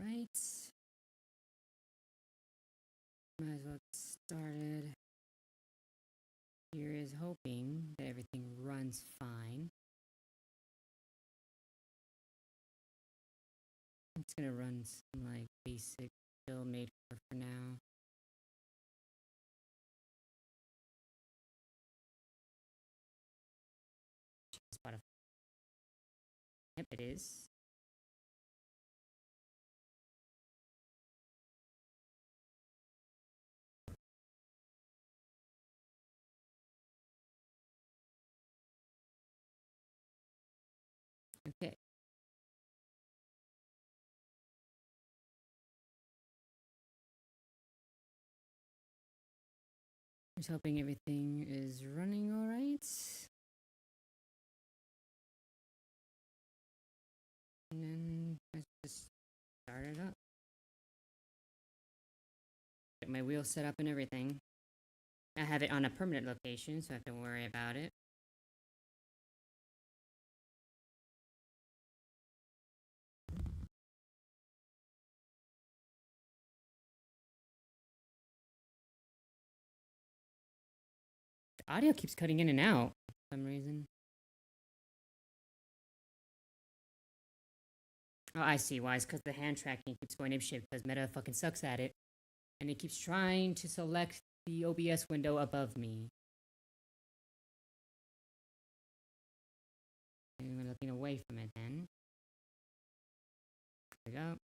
Alright. Might as well get started. Here is hoping that everything runs fine. I'm just gonna run some like basic build made for now. Spotify. Yep, it is. Okay. Just hoping everything is running all right. And then let's just start it up. Get my wheel set up and everything. I have it on a permanent location, so I have to worry about it. The audio keeps cutting in and out for some reason. Oh, I see why. It's because the hand tracking keeps going apeshit because Meta fucking sucks at it. And it keeps trying to select the OBS window above me. And we're looking away from it then. There we go.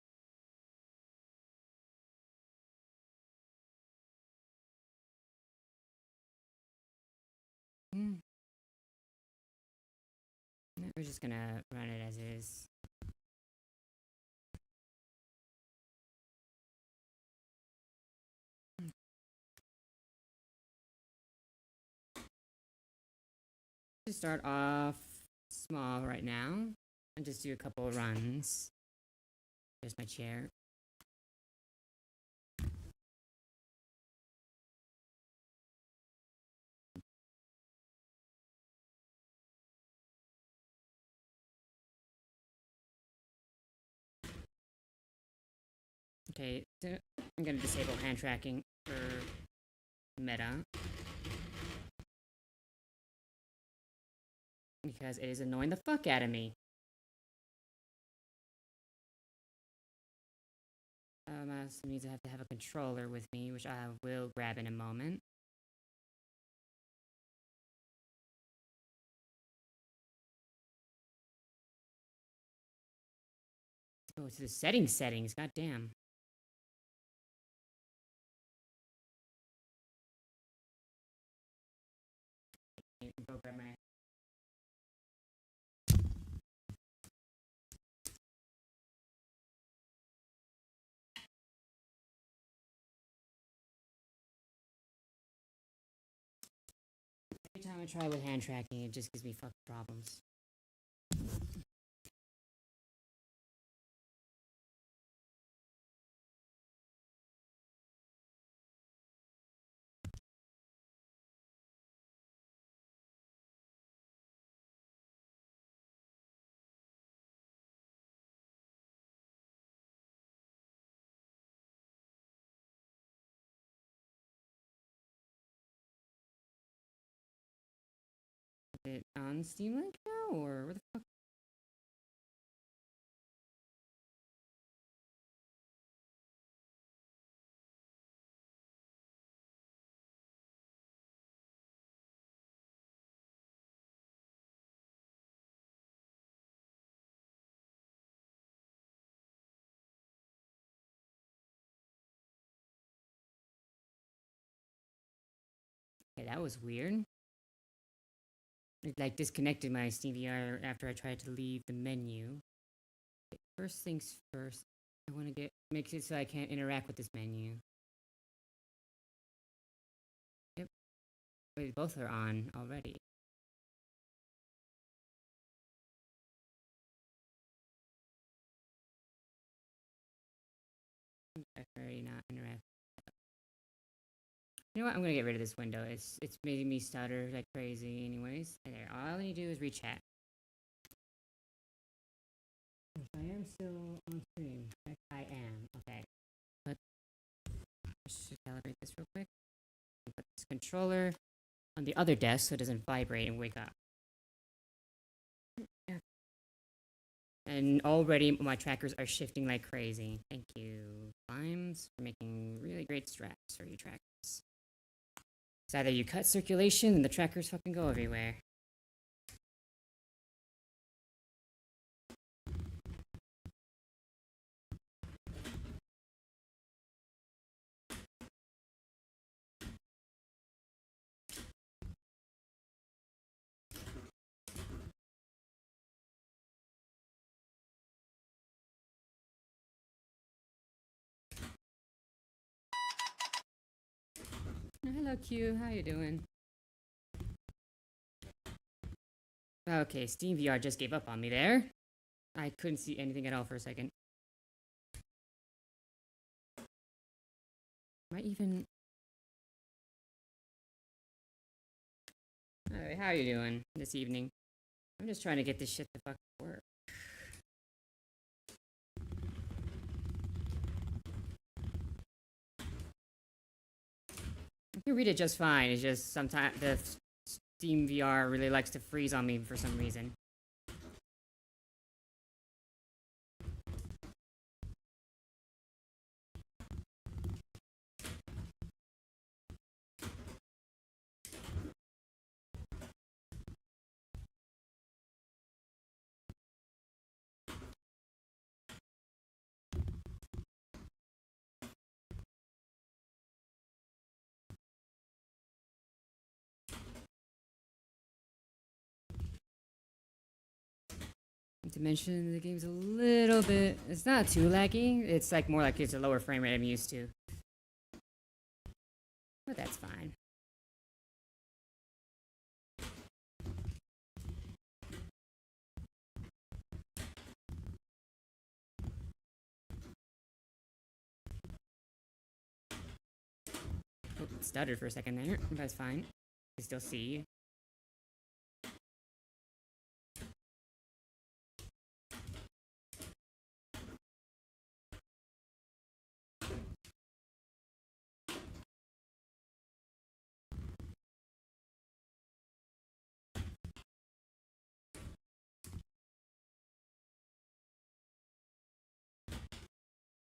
We're just gonna run it as is. Just start off small right now and just do a couple of runs. There's my chair. Okay, so I'm gonna disable hand tracking for Meta. Because it is annoying the fuck out of me. I also need to have a controller with me, which I will grab in a moment. Oh, it's the settings. God damn. Go grab my. Every time I try with hand tracking, it just gives me fucking problems. Is it on Steam Link now, or where the fuck? Okay, that was weird. It like disconnected my SteamVR after I tried to leave the menu. Okay, first things first, I want to make it so I can't interact with this menu. Yep. Wait, both are on already. I already not interact. You know what? I'm gonna get rid of this window. It's making me stutter like crazy anyways. There, all I need to do is rechat. I am still on stream. I am. Okay. But let's just calibrate this real quick. Put this controller on the other desk so it doesn't vibrate and wake up. Yeah. And already my trackers are shifting like crazy. Thank you, Vimes, for making really great straps for your trackers. It's either you cut circulation and the trackers fucking go everywhere. Hello, Q. How you doing? Okay, SteamVR just gave up on me there. I couldn't see anything at all for a second. Am I even... Alright, how you doing this evening? I'm just trying to get this shit to fucking work. I can read it just fine. It's just sometimes the Steam VR really likes to freeze on me for some reason. Dimension of the game's a little bit... It's not too laggy. It's like more like it's a lower frame rate I'm used to. But that's fine. Oh, it stuttered for a second there. That's fine. I still see you.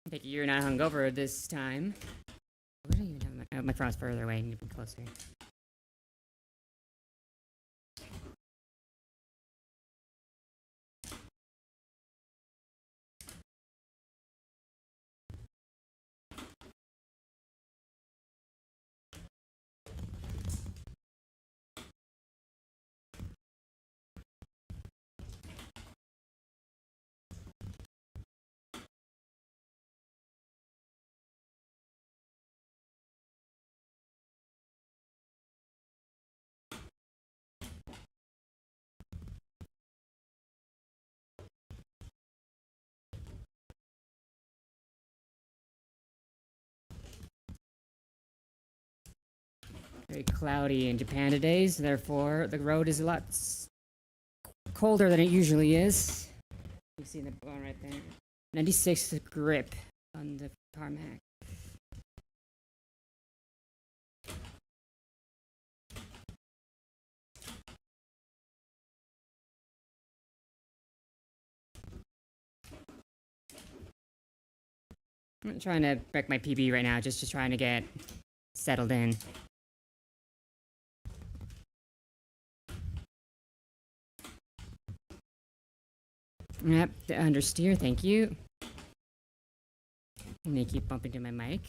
I think you're not hungover this time. Where do I even have my phone's further away. I need to be closer. Very cloudy in Japan today, so therefore the road is a lot colder than it usually is. You see the bone right there. 96 grip on the tarmac. I'm trying to break my PB right now, just trying to get settled in. Yep, the understeer, thank you. And they keep bumping to my mic.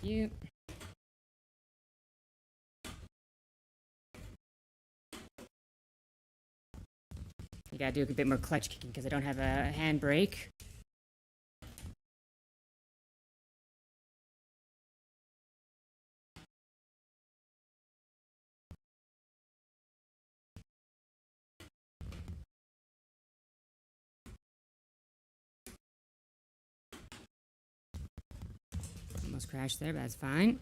you. You gotta do a bit more clutch kicking because I don't have a handbrake. Almost crashed there, but that's fine.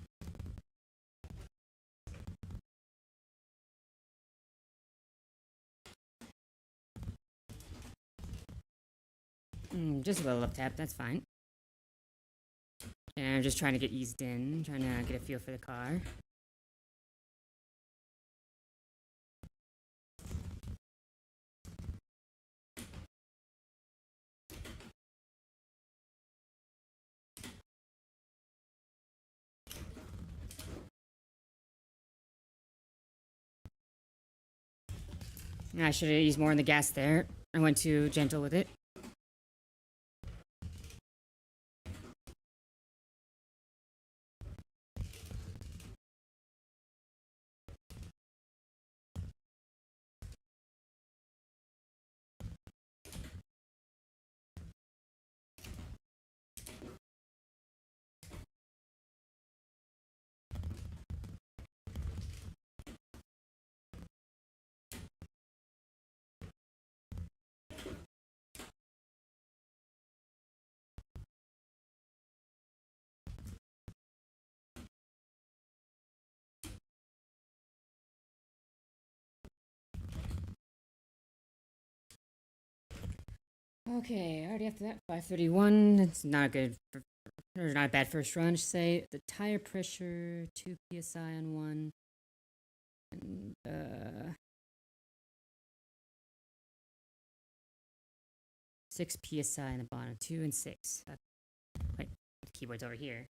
Just a little up tap, that's fine. And I'm just trying to get eased in, trying to get a feel for the car. I should have used more on the gas there. I went too gentle with it. Okay, already after that, 531. That's not good. Or not a bad first run, I should say. The tire pressure, 2 psi on one. And, 6 psi on the bottom. 2 and 6. Wait, the keyboard's over here.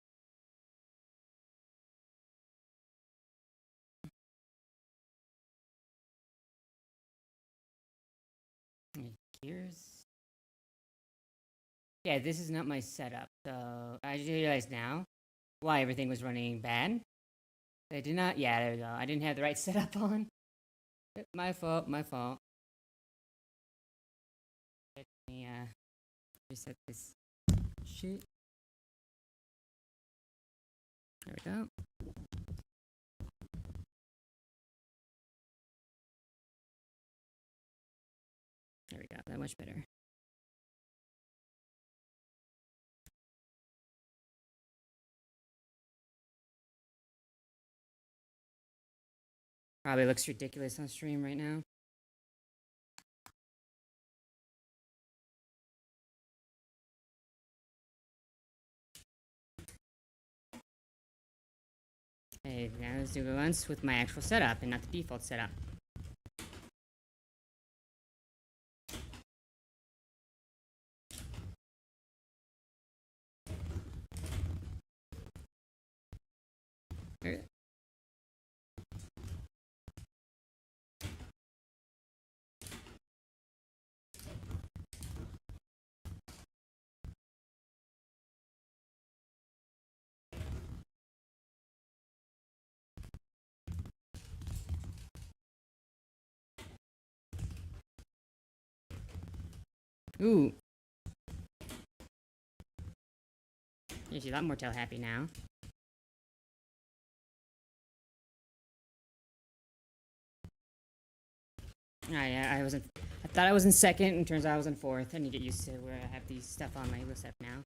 Gears. Yeah, this is not my setup, so I just realized now why everything was running bad. I did not. Yeah, there we go. I didn't have the right setup on. My fault. My fault. Let me reset this shit. There we go. There we go. That much better. Probably looks ridiculous on stream right now. Okay, now let's do the ones with my actual setup and not the default setup. There. Ooh. Yeah, she's a lot more tail happy now. I wasn't. I thought I was in second, and turns out I was in fourth. I need to get used to where I have these stuff on my list up now.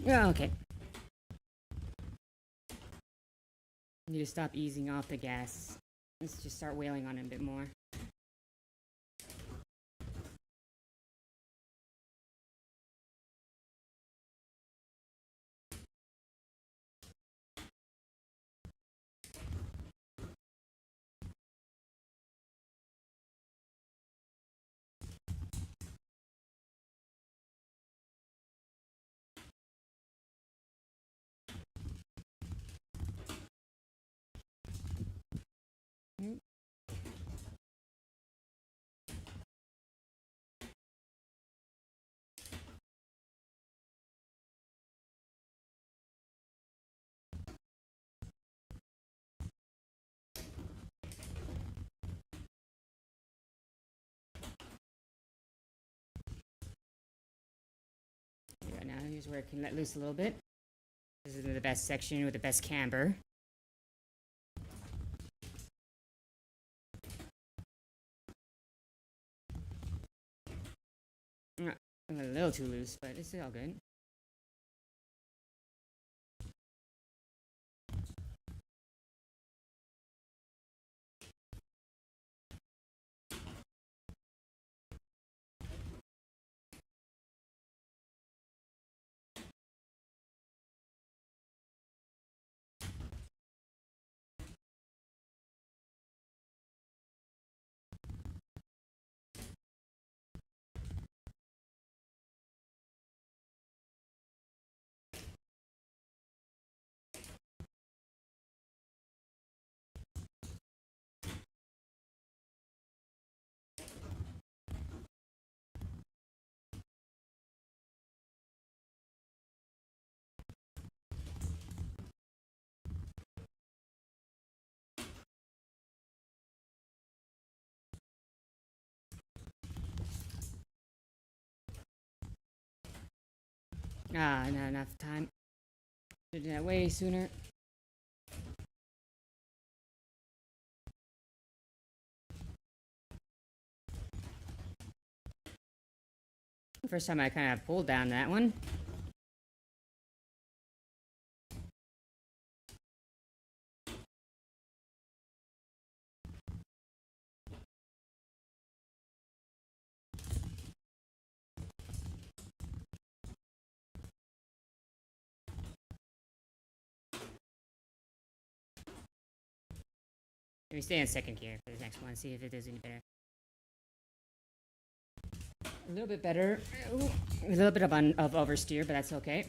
Oh, okay. Need to stop easing off the gas. Let's just start wailing on it a bit more. Yeah, now here's where it can let loose a little bit. This is the best section with the best camber. I'm a little too loose, but it's all good. Ah, not enough time. Should do that way sooner. First time I kind of pulled down that one. Let me stay in second gear for the next one, see if it does any better. A little bit better. Ooh, a little bit of oversteer, but that's okay.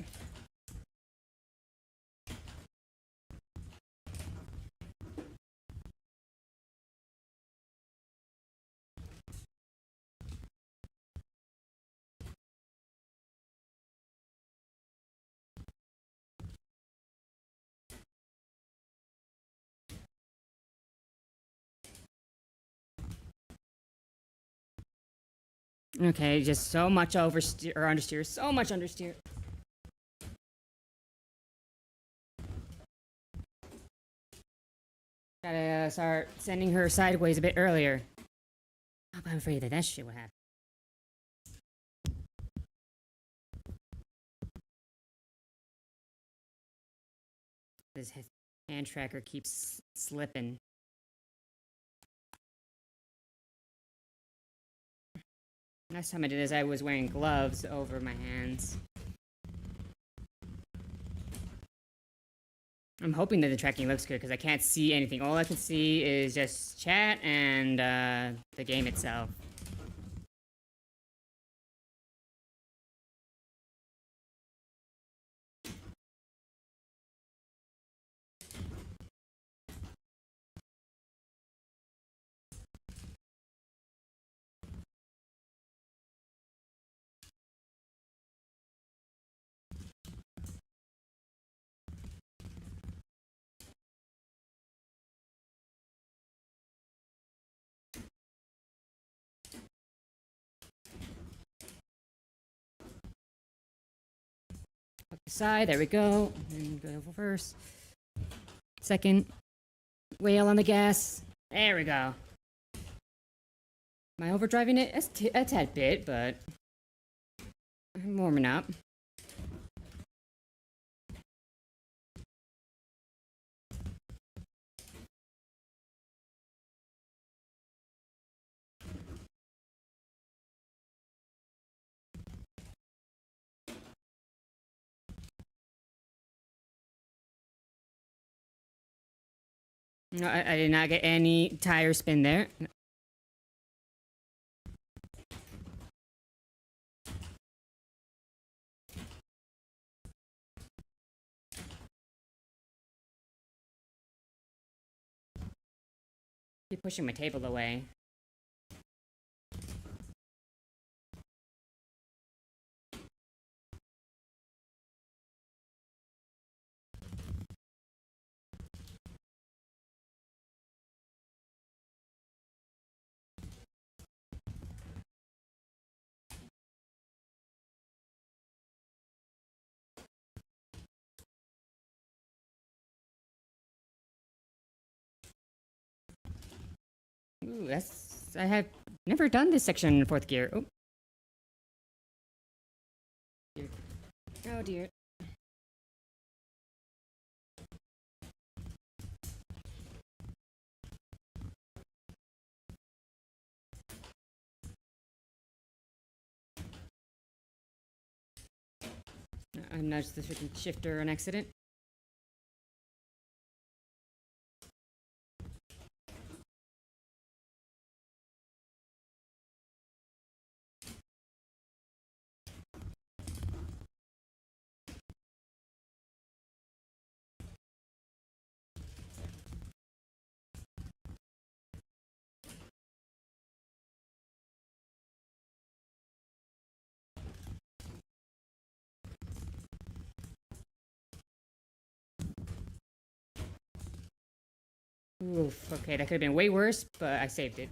Okay, just so much oversteer or understeer, so much understeer. Gotta start sending her sideways a bit earlier. Oh, but I'm afraid that shit will happen. This hand tracker keeps slipping. Last time I did this, I was wearing gloves over my hands. I'm hoping that the tracking looks good because I can't see anything. All I can see is just chat and the game itself. Side, there we go. And go first. Second. Whale on the gas. There we go. Am I overdriving it? A tad bit, but I'm warming up. No, I did not get any tire spin there. Keep pushing my table away. Ooh, that's... I have never done this section in fourth gear. Oh. Dear. Oh, dear. I nudged the freaking shifter on accident. Oof, okay, that could have been way worse, but I saved it.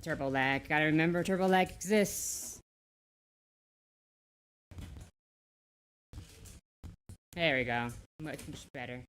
Turbo lag. Gotta remember turbo lag exists. There we go. Much better.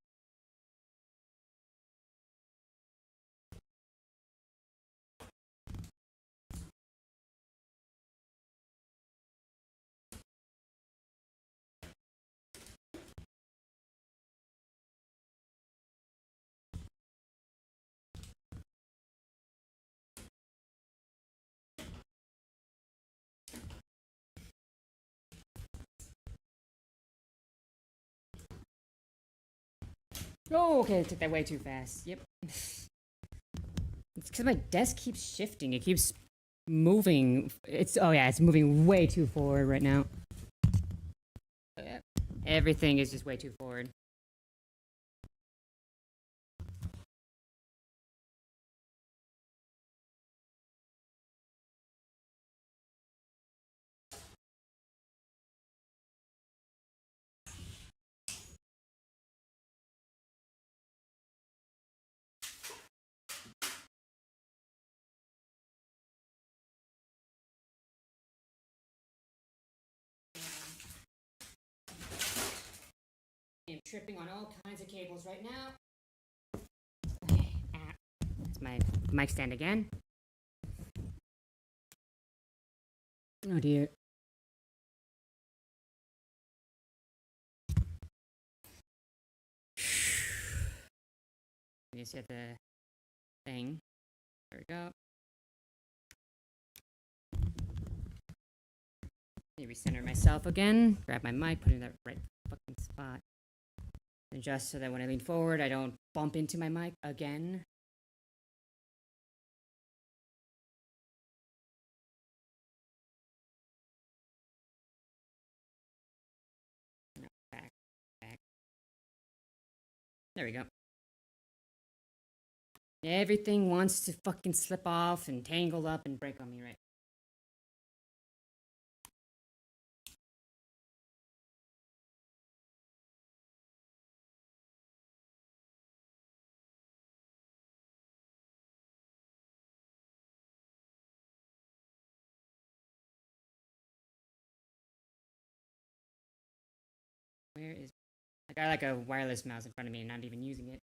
Oh, okay, I took that way too fast. Yep. It's because my desk keeps shifting. It keeps moving. Oh yeah, it's moving way too forward right now. Yep. Everything is just way too forward. I'm tripping on all kinds of cables right now. Okay, that's my mic stand again. Oh dear. You just hit the thing. There we go. Let me recenter myself again. Grab my mic, put it in that right fucking spot. Adjust so that when I lean forward, I don't bump into my mic again. No, back, back. There we go. Everything wants to fucking slip off and tangle up and break on me, right? Where is... I got like a wireless mouse in front of me and not even using it.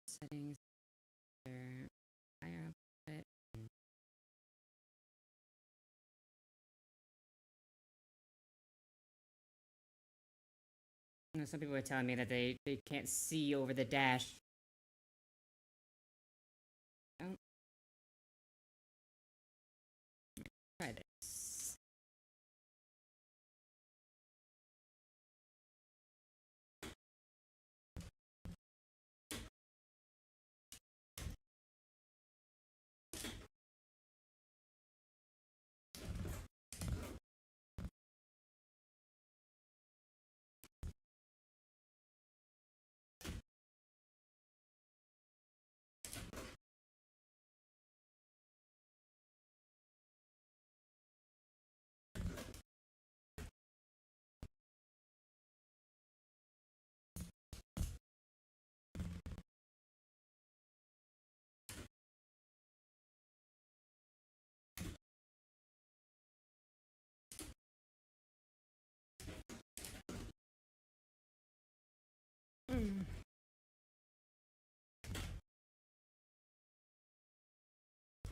Settings. There. Higher output. You know, some people were telling me that they can't see over the dash. Oh. Try this.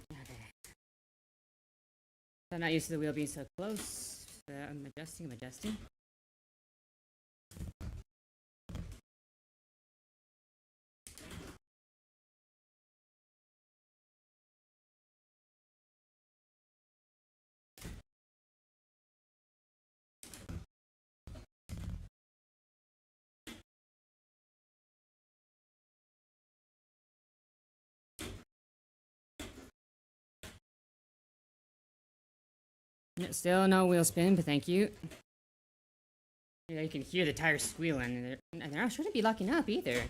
Okay. I'm not used to the wheel being so close. I'm adjusting. Yeah, still no wheel spin, but thank you. Yeah, you can hear the tires squealing, and they're not shouldn't be locking up either.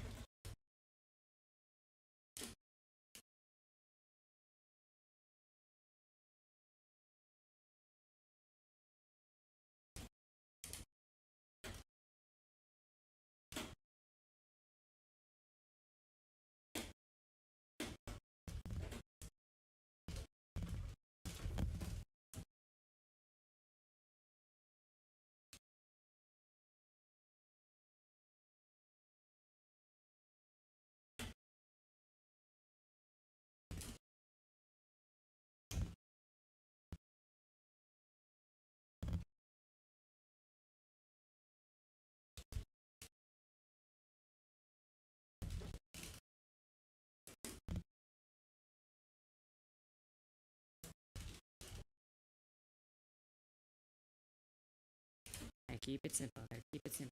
I keep it simple. I keep it simple.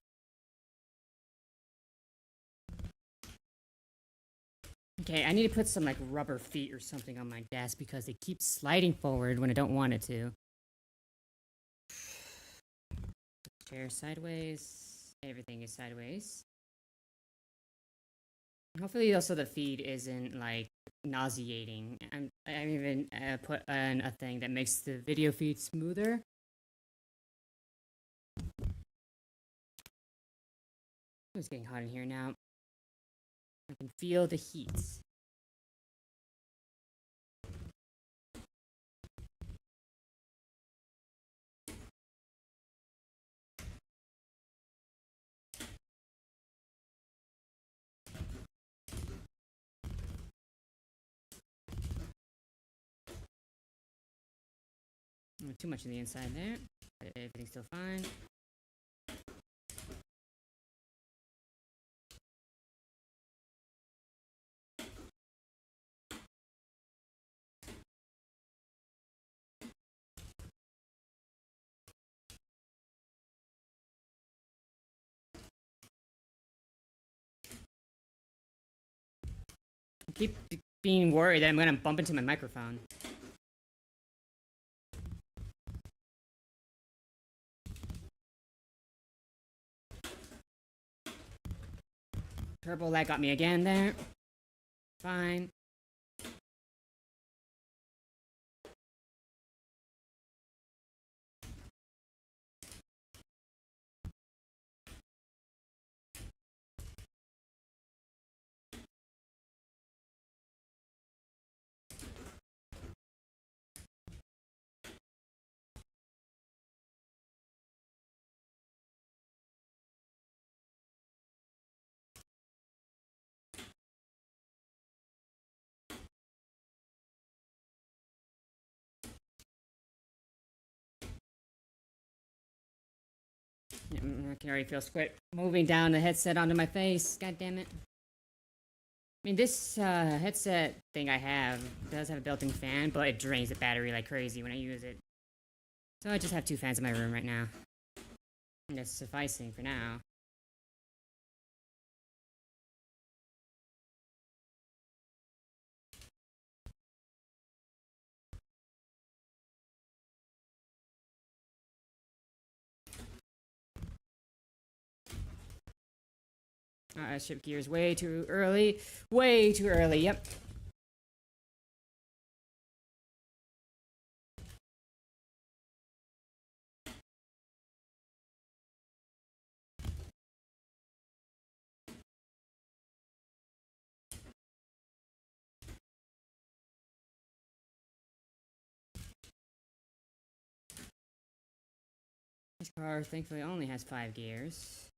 Okay, I need to put some like rubber feet or something on my desk because they keep sliding forward when I don't want it to. Chair sideways. Everything is sideways. Hopefully, also the feed isn't like nauseating. I even put on a thing that makes the video feed smoother. It's getting hot in here now. I can feel the heat. Too much on the inside there. Everything's still fine. I keep being worried that I'm gonna bump into my microphone. Turbo lag got me again there. Fine. I can already feel sweat moving down the headset onto my face. God damn it. I mean, this headset thing I have does have a built-in fan, but it drains the battery like crazy when I use it. So I just have 2 fans in my room right now. And that's sufficing for now. Shift gears way too early. Way too early, yep. This car thankfully only has 5 gears.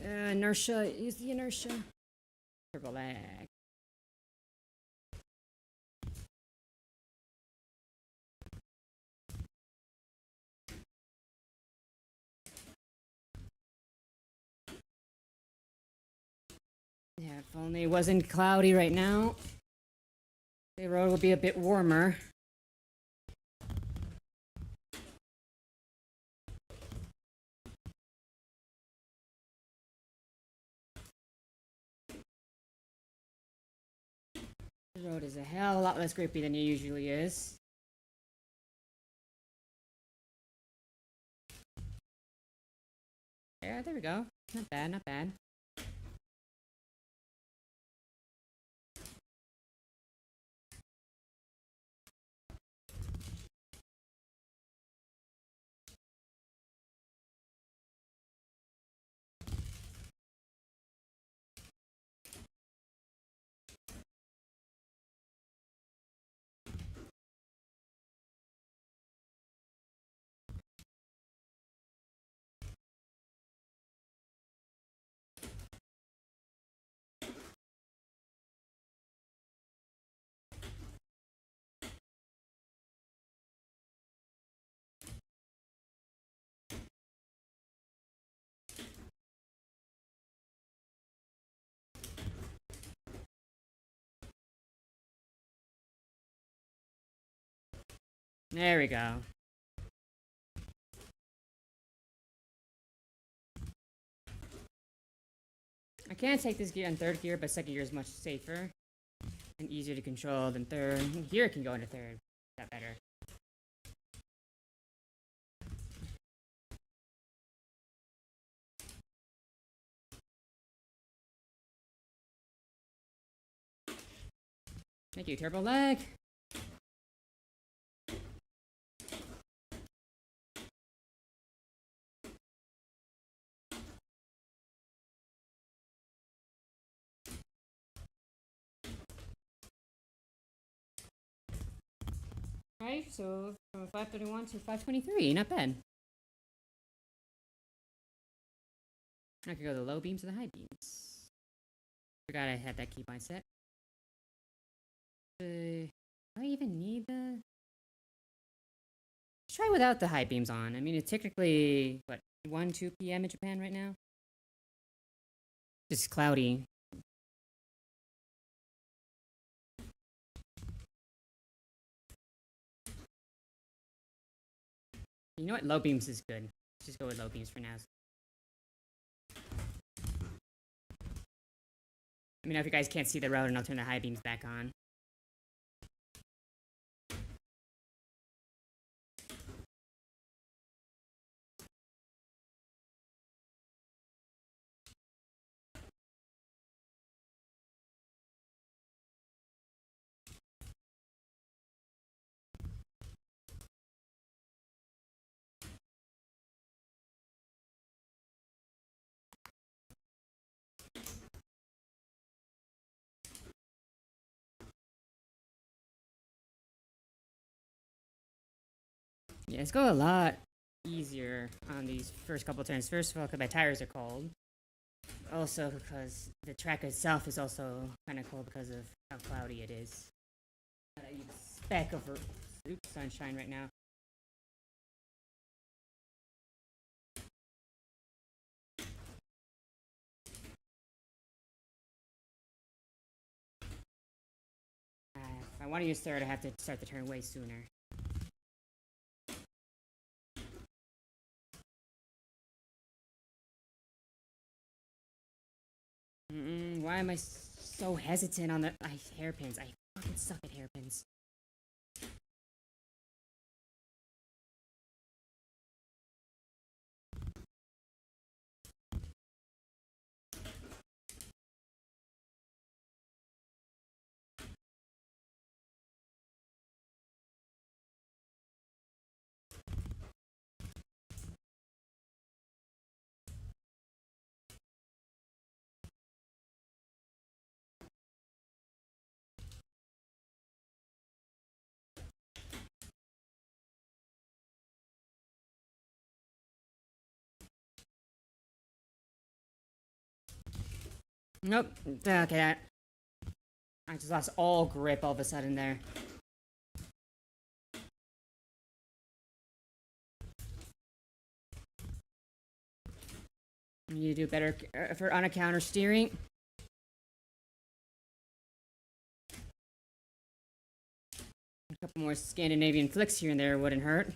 Inertia, use the inertia. Turbo lag. Yeah, if only it wasn't cloudy right now. The road would be a bit warmer. The road is a hell of a lot less grippy than it usually is. Yeah, there we go. Not bad, not bad. There we go. I can take this gear in 3rd gear, but 2nd gear is much safer and easier to control than 3rd. Here it can go into 3rd. That better. Thank you, turbo lag. Right, so from 531 to 523, not bad. I could go the low beams to the high beams. Forgot I had that keybind set. Do I even need the... Let's try without the high beams on. I mean, it's technically, what, 1, 2 p.m. in Japan right now? It's cloudy. You know what? Low beams is good. Let's just go with low beams for now. Let me know if you guys can't see the road and I'll turn the high beams back on. Yeah, it's going a lot easier on these first couple turns. First of all, because my tires are cold. Also, because the track itself is also kind of cold because of how cloudy it is. Got a speck of sunshine right now. If I want to use third, I have to start the turn way sooner. Why am I so hesitant on the hairpins? I fucking suck at hairpins. Nope. Okay. I just lost all grip all of a sudden there. You need to do better for on a counter steering. A couple more Scandinavian flicks here and there wouldn't hurt.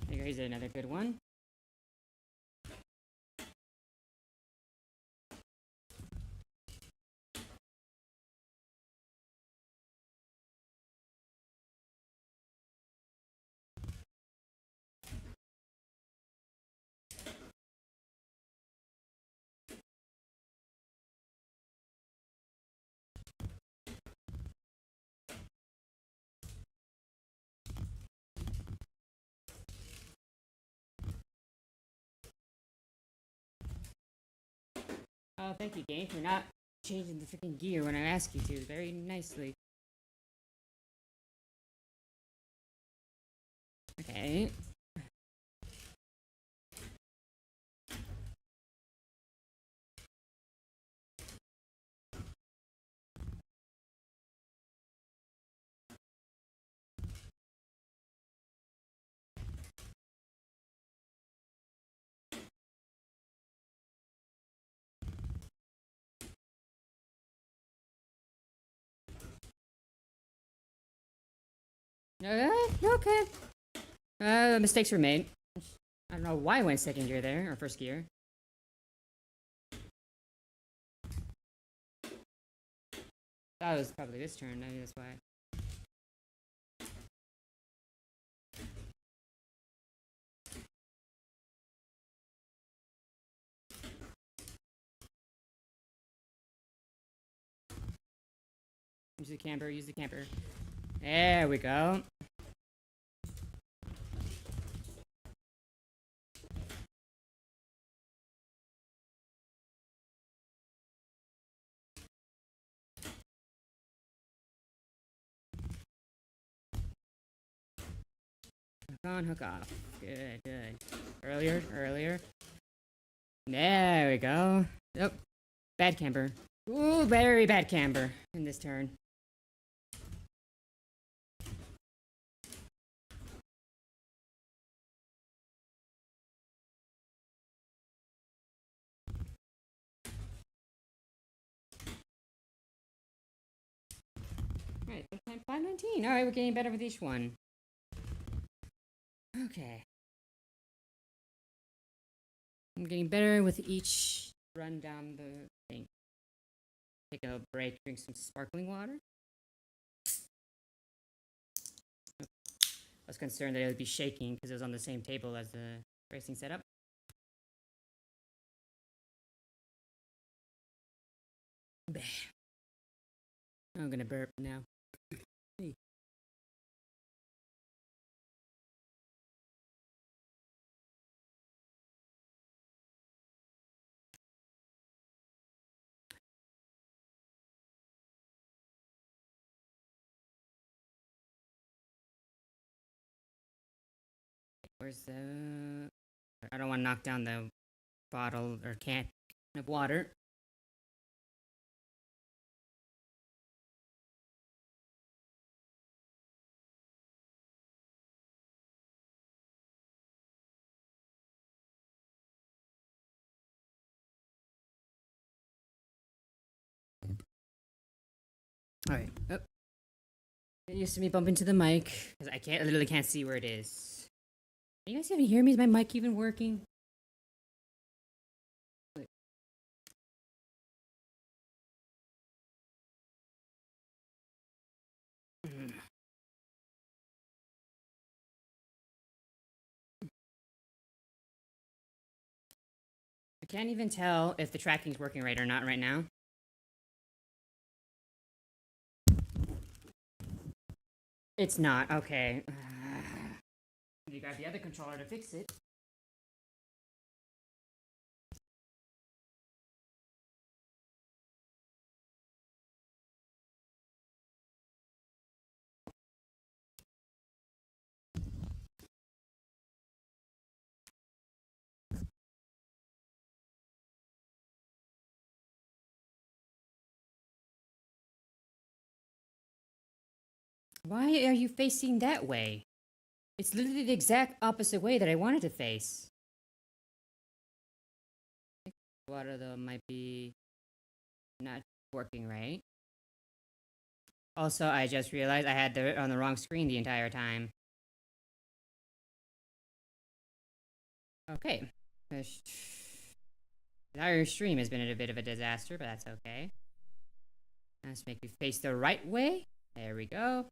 Here's another good one. Oh, thank you, game, for not changing the freaking gear when I ask you to. Very nicely. Okay. Okay. Mistakes were made. I don't know why I went second gear there, or first gear. That was probably this turn, maybe that's why. Use the camper, use the camper. There we go. Hook on, hook off. Good, good. Earlier. There we go. Nope. Bad camber. Ooh, very bad camber in this turn. Alright, 519. Alright, we're getting better with each one. Okay. I'm getting better with each run down the thing. Take a break, drink some sparkling water. I was concerned that it would be shaking because it was on the same table as the racing setup. I'm gonna burp now. Hey. Where's the... I don't want to knock down the bottle or can of water. Alright. Oh. It used to me bump into the mic because I literally can't see where it is. Are you guys even hear me? Is my mic even working? Wait. I can't even tell if the tracking's working right or not right now. It's not. Okay. You got the other controller to fix it. Why are you facing that way? It's literally the exact opposite way that I wanted to face. Water though might be not working right. Also, I just realized I had it on the wrong screen the entire time. Okay. This entire stream has been a bit of a disaster, but that's okay. Let's make you face the right way. There we go.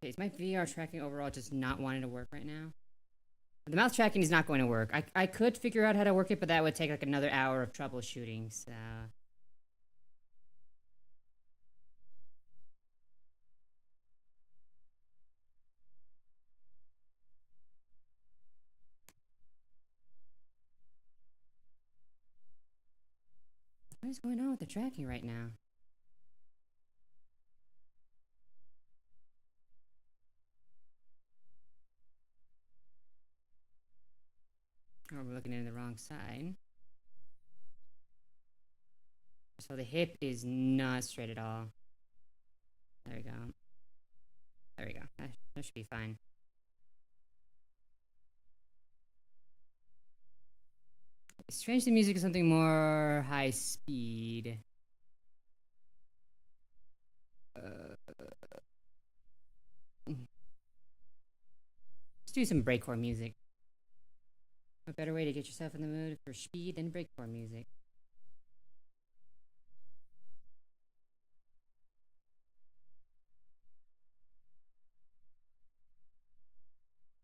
Okay, is my VR tracking overall just not wanting to work right now? The mouse tracking is not going to work. I could figure out how to work it, but that would take like another hour of troubleshooting, so... What is going on with the tracking right now? Oh, we're looking in the wrong side. So the hip is not straight at all. There we go. There we go. That should be fine. Strange the music is something more high speed. Let's do some breakcore music. What better way to get yourself in the mood for speed than breakcore music?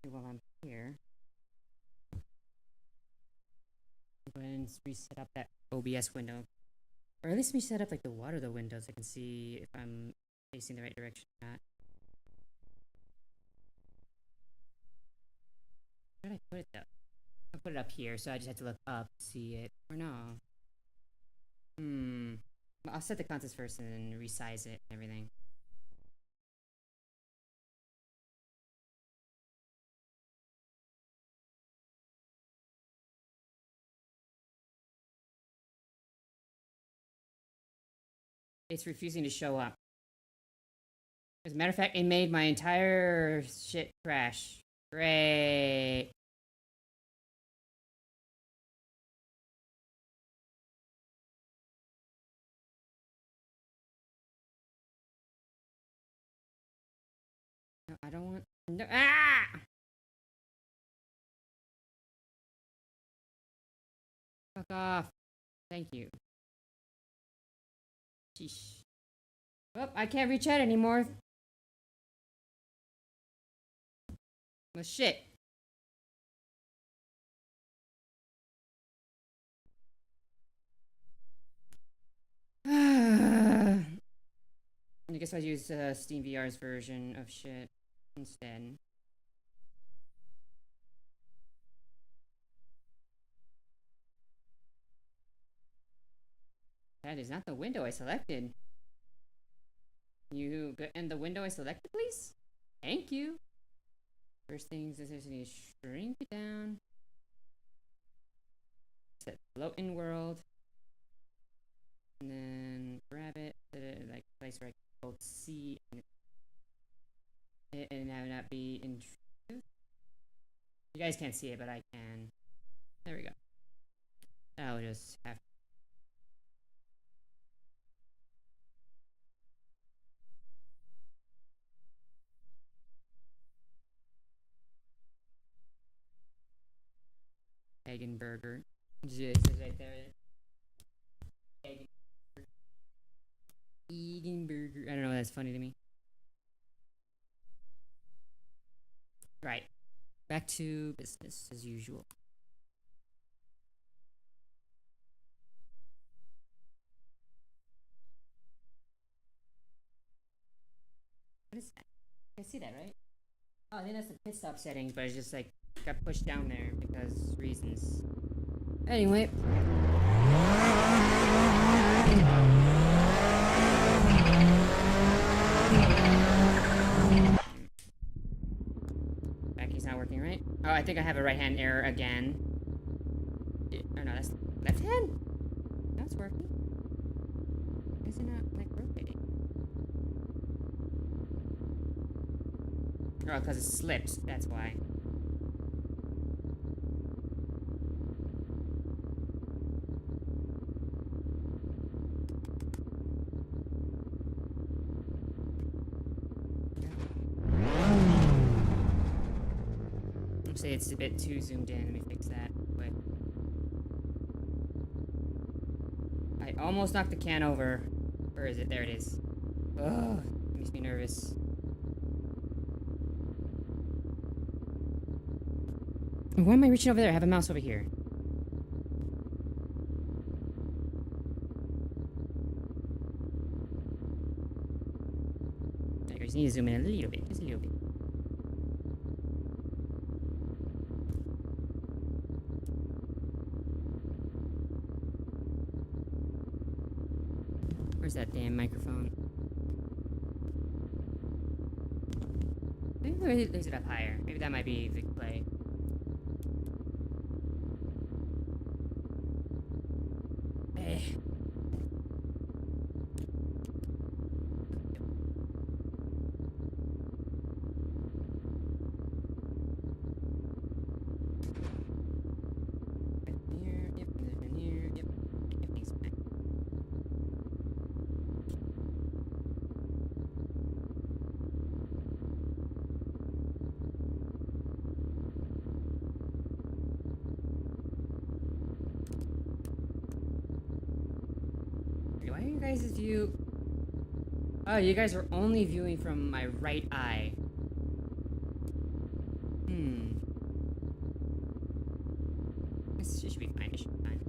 While I'm here, go ahead and reset up that OBS window. Or at least reset up like the water the windows. I can see if I'm facing the right direction or not. Where did I put it though? I put it up here, so I just had to look up to see it. Or no. I'll set the context first and then resize it and everything. It's refusing to show up. As a matter of fact, it made my entire shit crash. Great. No, I don't want... No, ah! Fuck off. Thank you. Sheesh. Well, I can't reach out anymore. Well, shit. I guess I'll use Steam VR's version of shit instead. That is not the window I selected. You end the window I selected, please? Thank you. First things is I need to shrink it down. Set float in world. And then grab it, set it in like a place where I can both see and have it not be intrusive. You guys can't see it, but I can. There we go. I'll just have Eggenberger. Just right there. Eggenberger. I don't know, that's funny to me. Right. Back to business as usual. What is that? I see that, right? Oh, I think that's the pit stop settings, but it's just like got pushed down there because reasons. Anyway. Backy's not working, right? Oh, I think I have a right hand error again. Oh no, that's left hand. That's working. Why is it not like rotating? Oh, because it slipped. That's why. Say it's a bit too zoomed in. Let me fix that quick. I almost knocked the can over. Where is it? There it is. Ugh, makes me nervous. Why am I reaching over there? I have a mouse over here. I just need to zoom in a little bit. Just a little bit. Where's that damn microphone? Maybe we raise it up higher. Maybe that might be the play. Why are you guys' view? Oh, you guys are only viewing from my right eye. This should be fine. It should be fine.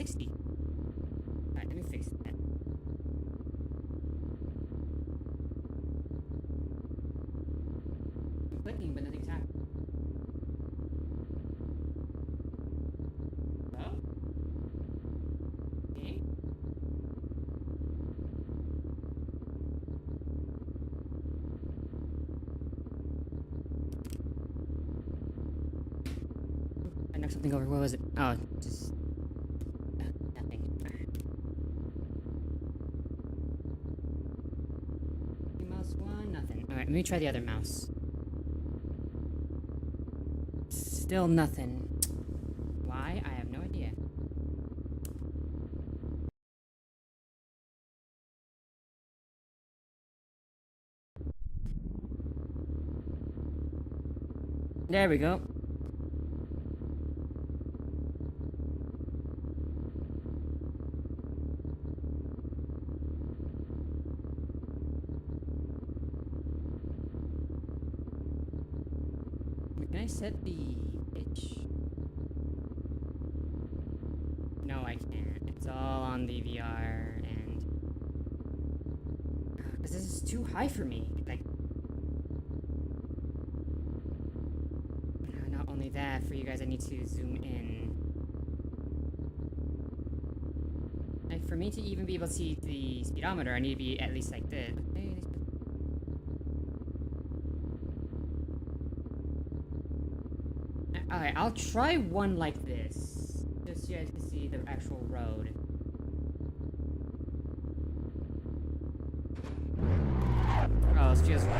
60. Alright, let me fix that. I'm clicking, but nothing's happening. Hello? Okay. I knocked something over. What was it? Oh, just nothing. Mouse one, nothing. Alright, let me try the other mouse. Still nothing. Why? I have no idea. There we go. Can I set the pitch? No, I can't. It's all on the VR, and because this is too high for me. Like, not only that, for you guys, I need to zoom in. Like, for me to even be able to see the speedometer, I need to be at least like this. Alright, I'll try one like this. Just so you guys can see the actual road. Oh, it's just weird.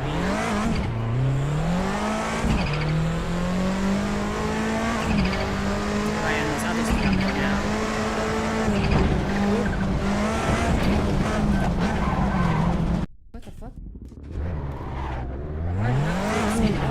Right, and this other speedometer now. What the fuck? Hard not to say that.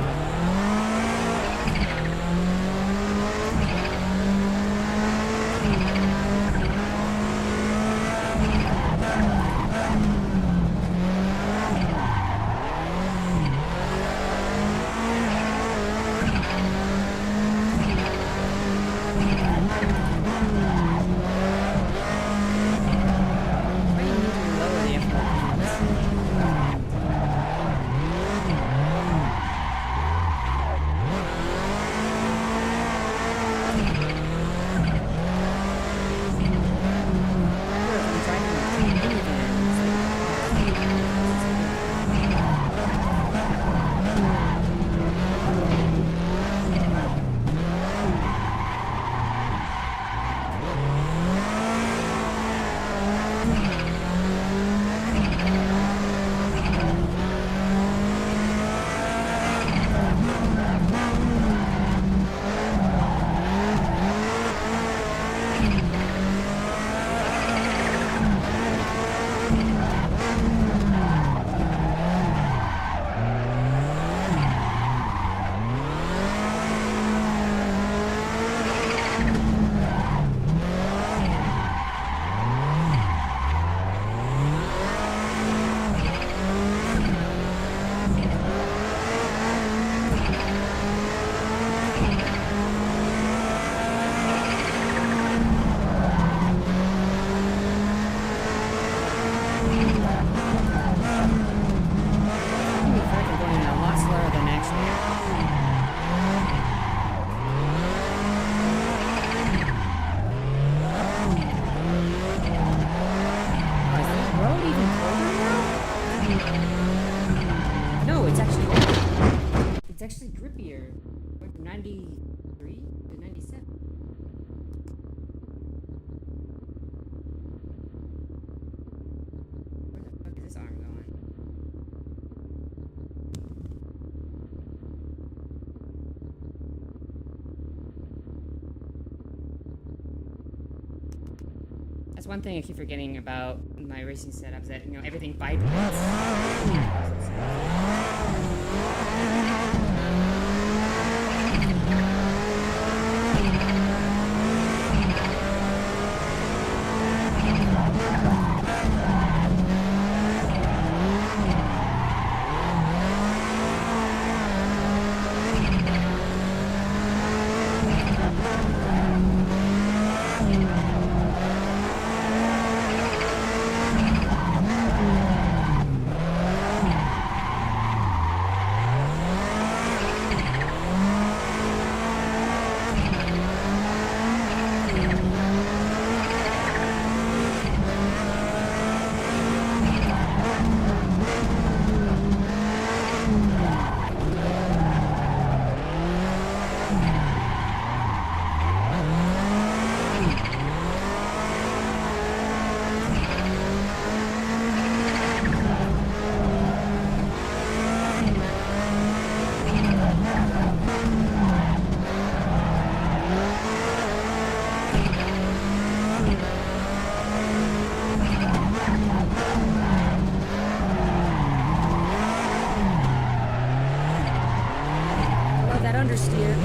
It's actually grippier. Went from 93 to 97. Where the fuck is this arm going? That's one thing I keep forgetting about my racing setups, that, you know, everything vibrates. understeer.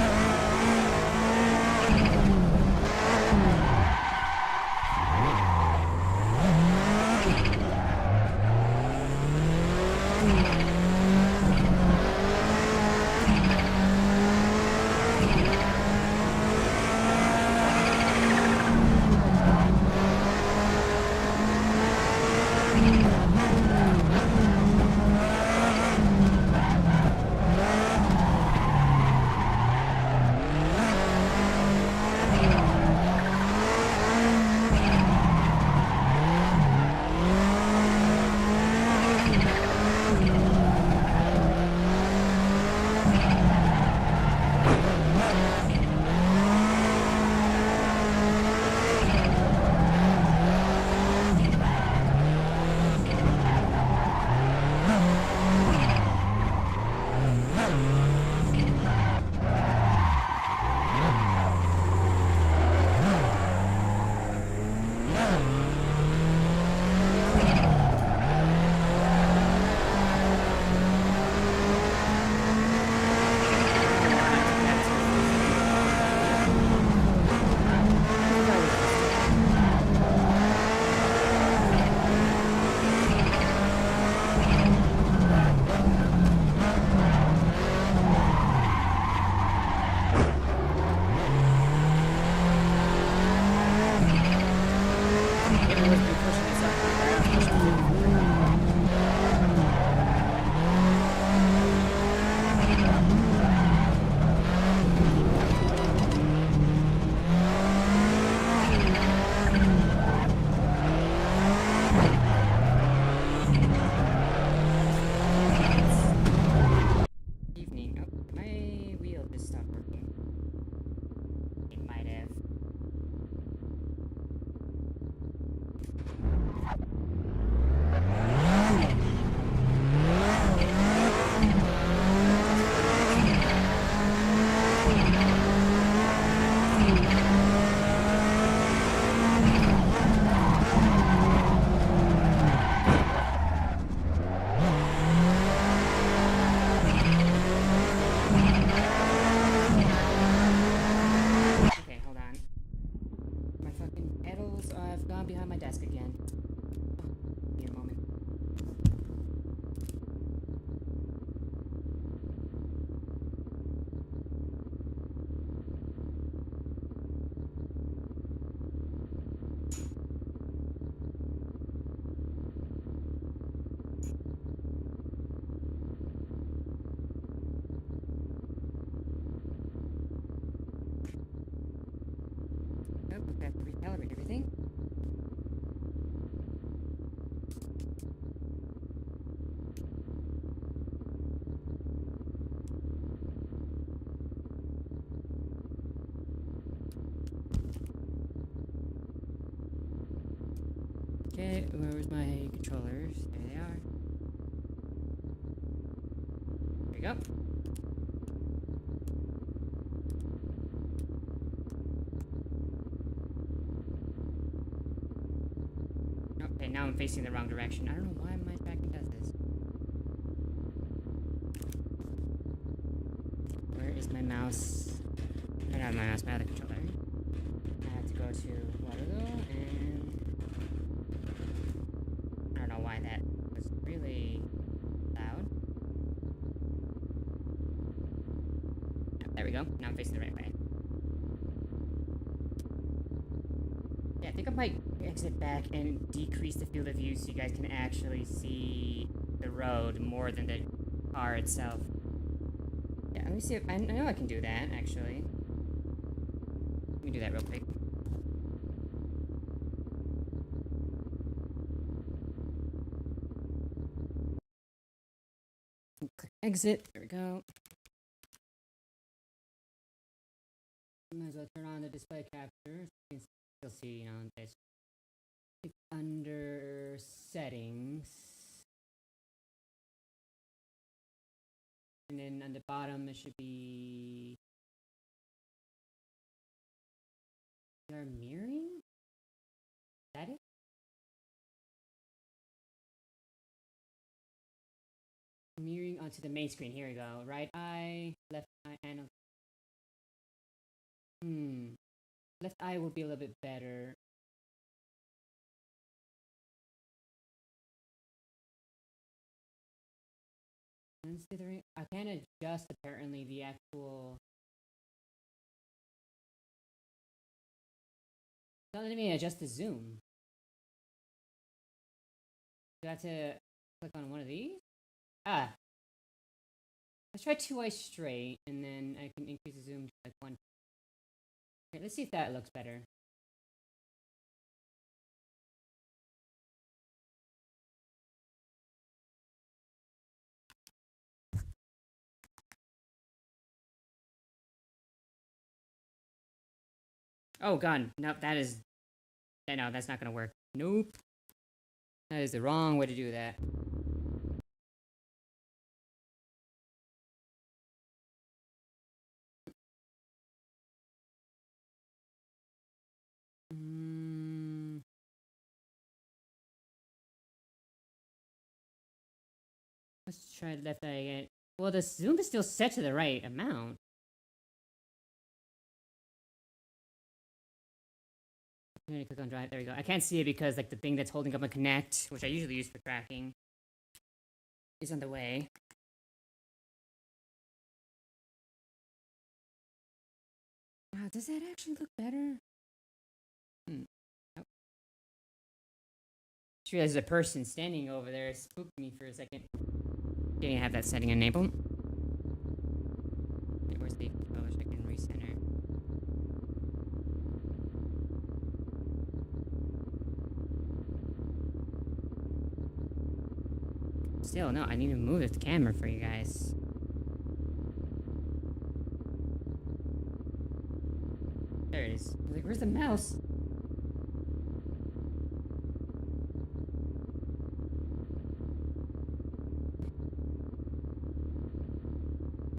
Oh, we have to recalibrate everything. Okay, where's my controllers? There they are. There we go. Okay, now I'm facing the wrong direction. I don't know why my tracking does this. Where is my mouse? I don't have my mouse, my other controller. I have to go to Waterloo, and I don't know why that was really loud. Oh, there we go. Now I'm facing the right way. Yeah, I think I might exit back and decrease the field of view so you guys can actually see the road more than the car itself. Yeah, let me see if I know I can do that actually. Let me do that real quick. Click exit. There we go. Might as well turn on the display capture. So you can still see, you know, this. Under settings. And then on the bottom, it should be our mirroring. Is that it? Mirroring onto the main screen. Here we go. Right eye, left eye, and Left eye would be a little bit better. Considering I can adjust apparently the actual. It's not letting me adjust the zoom. Do I have to click on one of these? Ah. Let's try 2 eyes straight, and then I can increase the zoom to like 1. Okay, let's see if that looks better. Oh god, nope, that is... No, that's not gonna work. Nope. That is the wrong way to do that. Let's try left eye again. Well, the zoom is still set to the right amount. I'm gonna click on drive. There we go. I can't see it because like the thing that's holding up my Connect, which I usually use for tracking, is on the way. Wow, does that actually look better? Oh. Just realized there's a person standing over there. It spooked me for a second. Didn't have that setting enabled. Wait, where's the controller so I can recenter? Still, no, I need to move the camera for you guys. There it is. I was like, where's the mouse?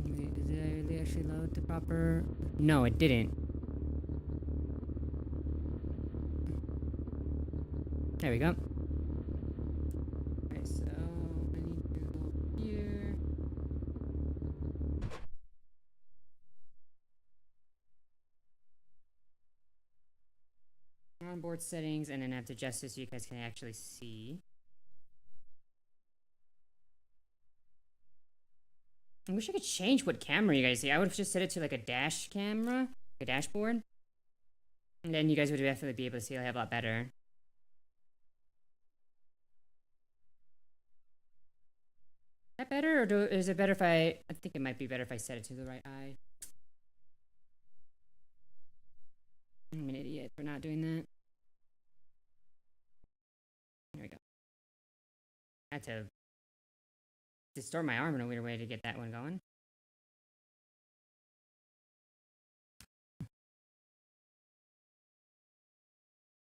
Wait, did I really actually load the proper... No, it didn't. There we go. Okay, so I need to go here. Onboard settings, and then I have to adjust this so you guys can actually see. I wish I could change what camera you guys see. I would have just set it to like a dash camera, a dashboard. And then you guys would definitely be able to see a lot better. Is that better, or is it better if I think it might be better if I set it to the right eye. I'm an idiot for not doing that. There we go. I had to distort my arm in a weird way to get that one going.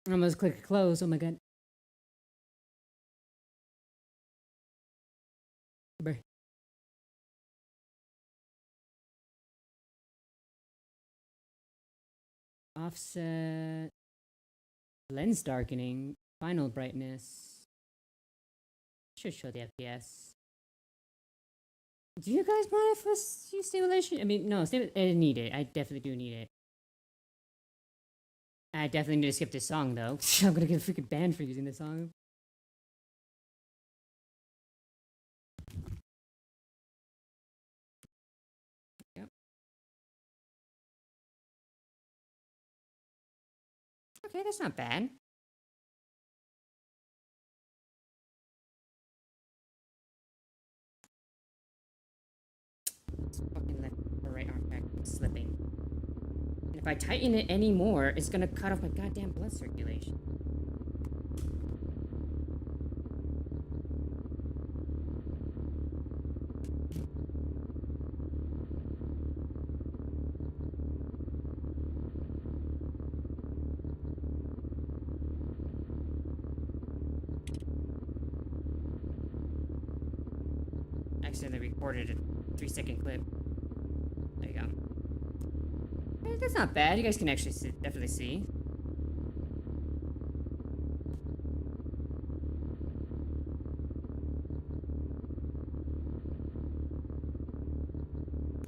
I almost clicked close. Oh my god. Offset. Lens darkening. Final brightness. Should show the FPS. Do you guys mind if let's use stimulation? I mean, no, I need it. I definitely do need it. I definitely need to skip this song, though. I'm gonna get freaking banned for using this song. Yep. Okay, that's not bad. This fucking left or right arm back slipping. And if I tighten it anymore, it's gonna cut off my goddamn blood circulation. Accidentally recorded a 3-second clip. There you go. That's not bad. You guys can actually definitely see.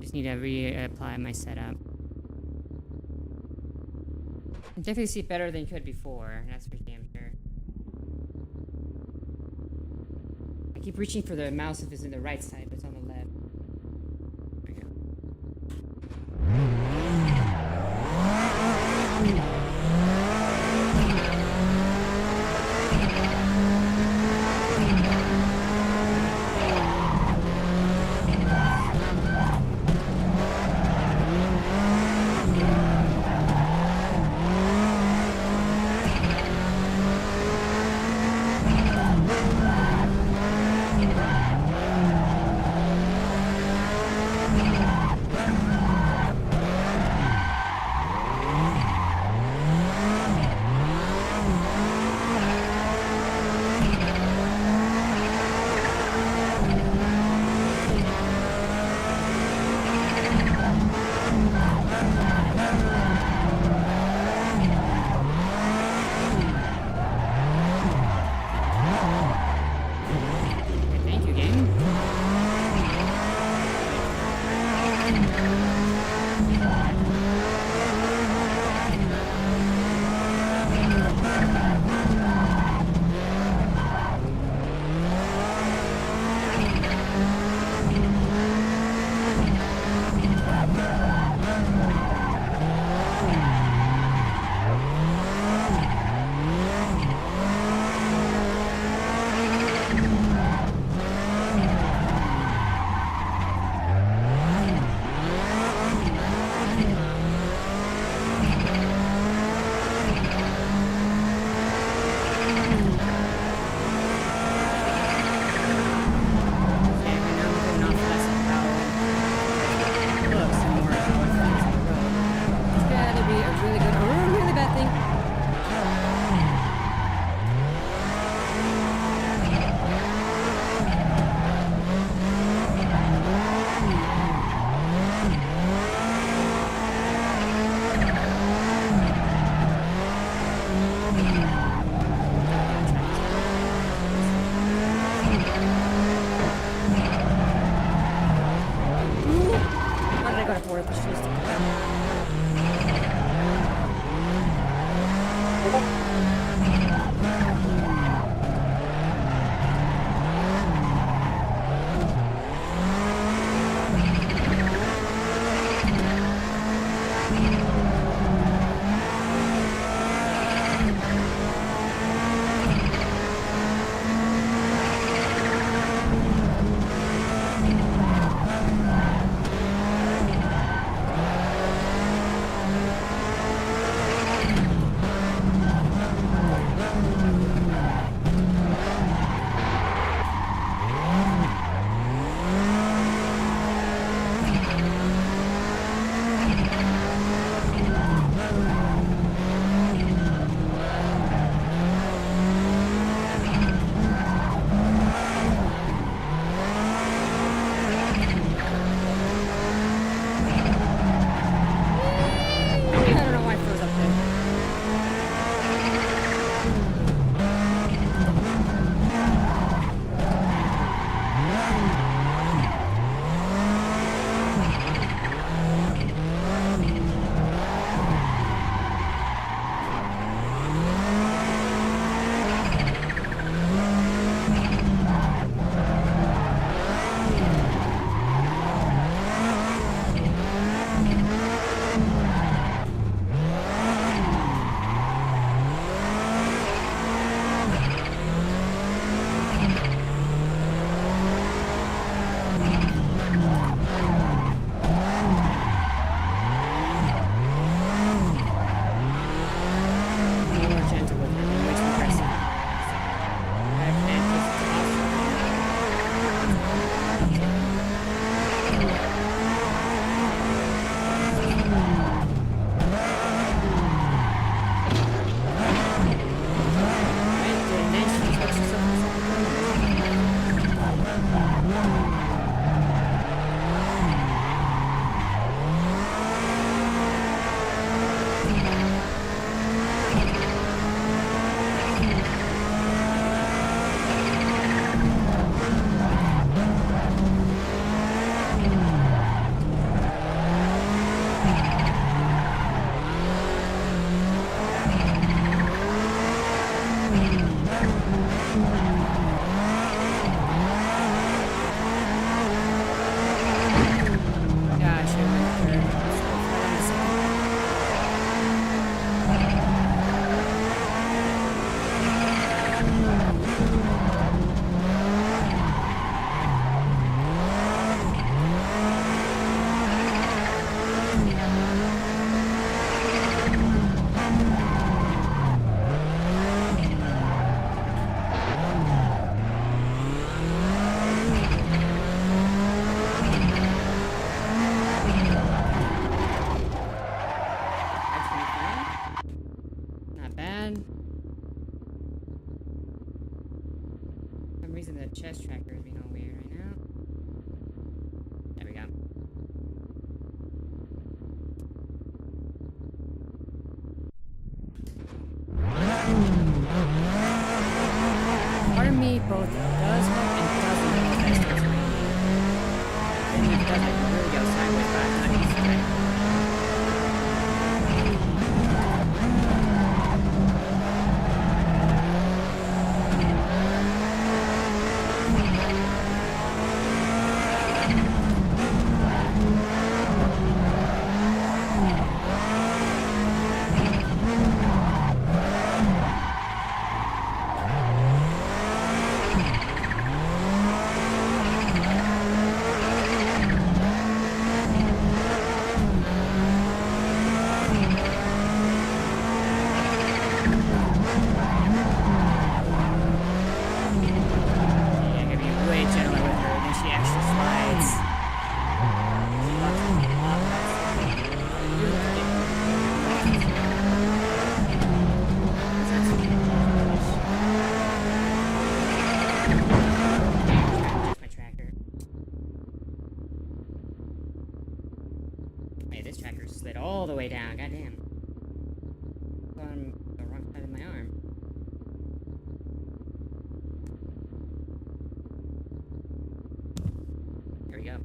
Just need to reapply my setup. I definitely see better than you could before. That's for damn sure. I keep reaching for the mouse if it's in the right side, but it's on the left. There we go. Okay, thank you, game. Yeah, right now I'm going off less of how it looks and more how it feels on the road. This could either be a really good or a really bad thing. Why did I go to forward? Push this. tracker is being all weird right now. There we go. Part of me both does hope and doesn't hope that it starts raining. Then if it does, I can really go sideways, but I'm not used to it. Yeah, I'm gonna be way gentler with her than she actually slides. She walks a lot faster. That's my tracker. Hey, this tracker slid all the way down. Goddamn. On the wrong side of my arm. There we go.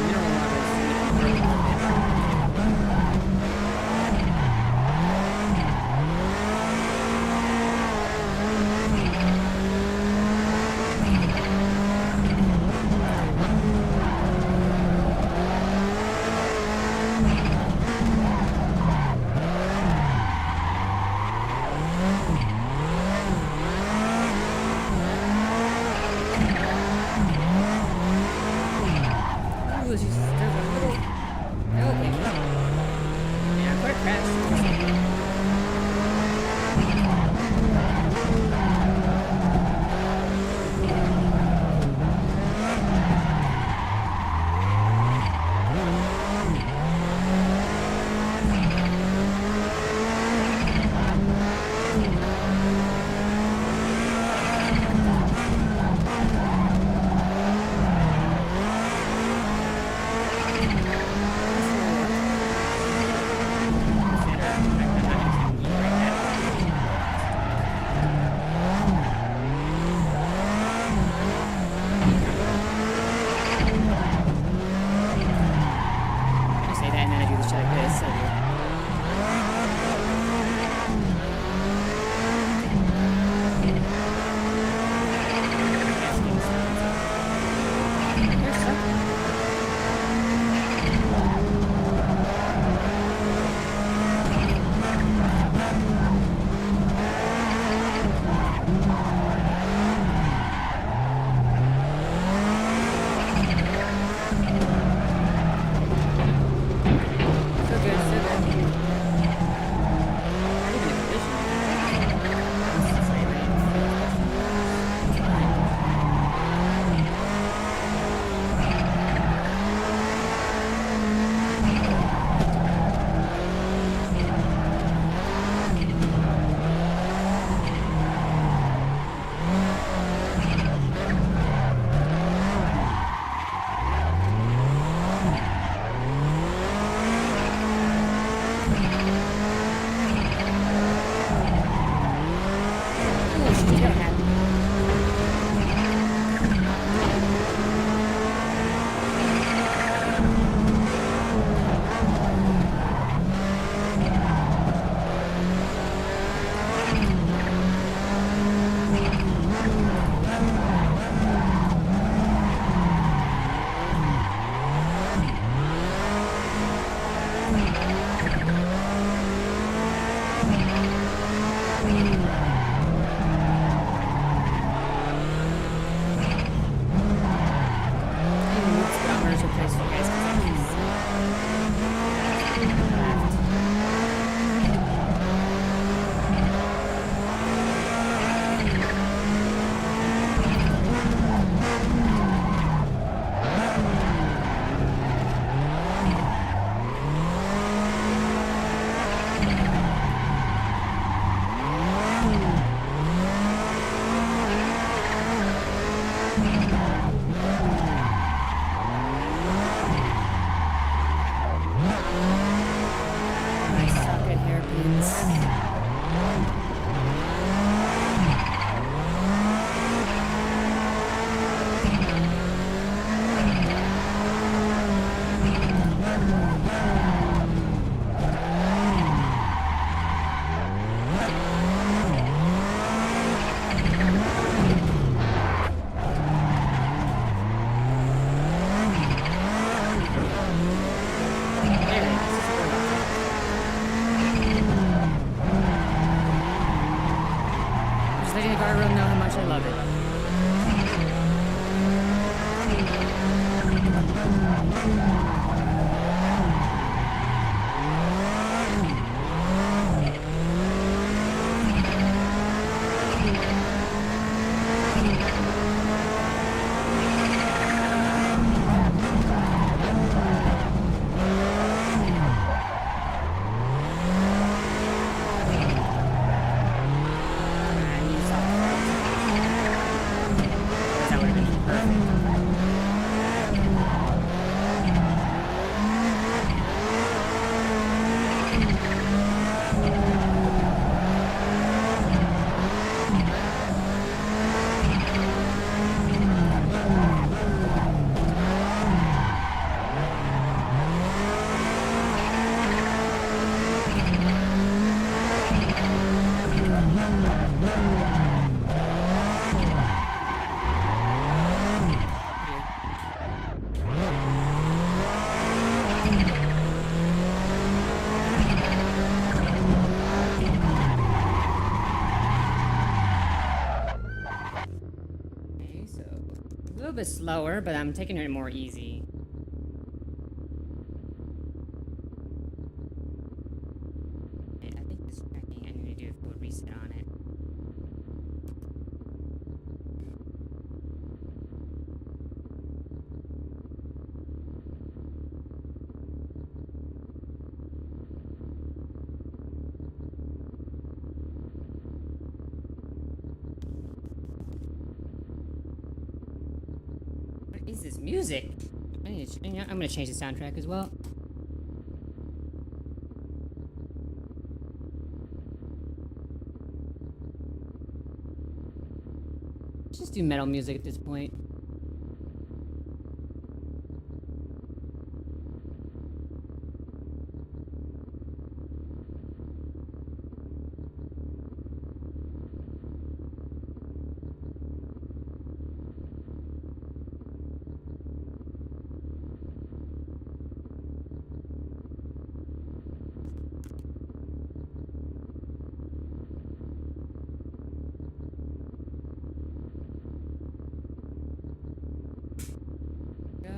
Mineral water is really I suck at hairpins. Really, this is I'm just letting the guardrail know how much I love it. I need soft because that would have been perfect. Okay, so a little bit slower, but I'm taking it more easy. Okay, I think this tracking, I need to do a full reset on it. What is this music? I'm gonna change the soundtrack as well. Let's just do metal music at this point. Go.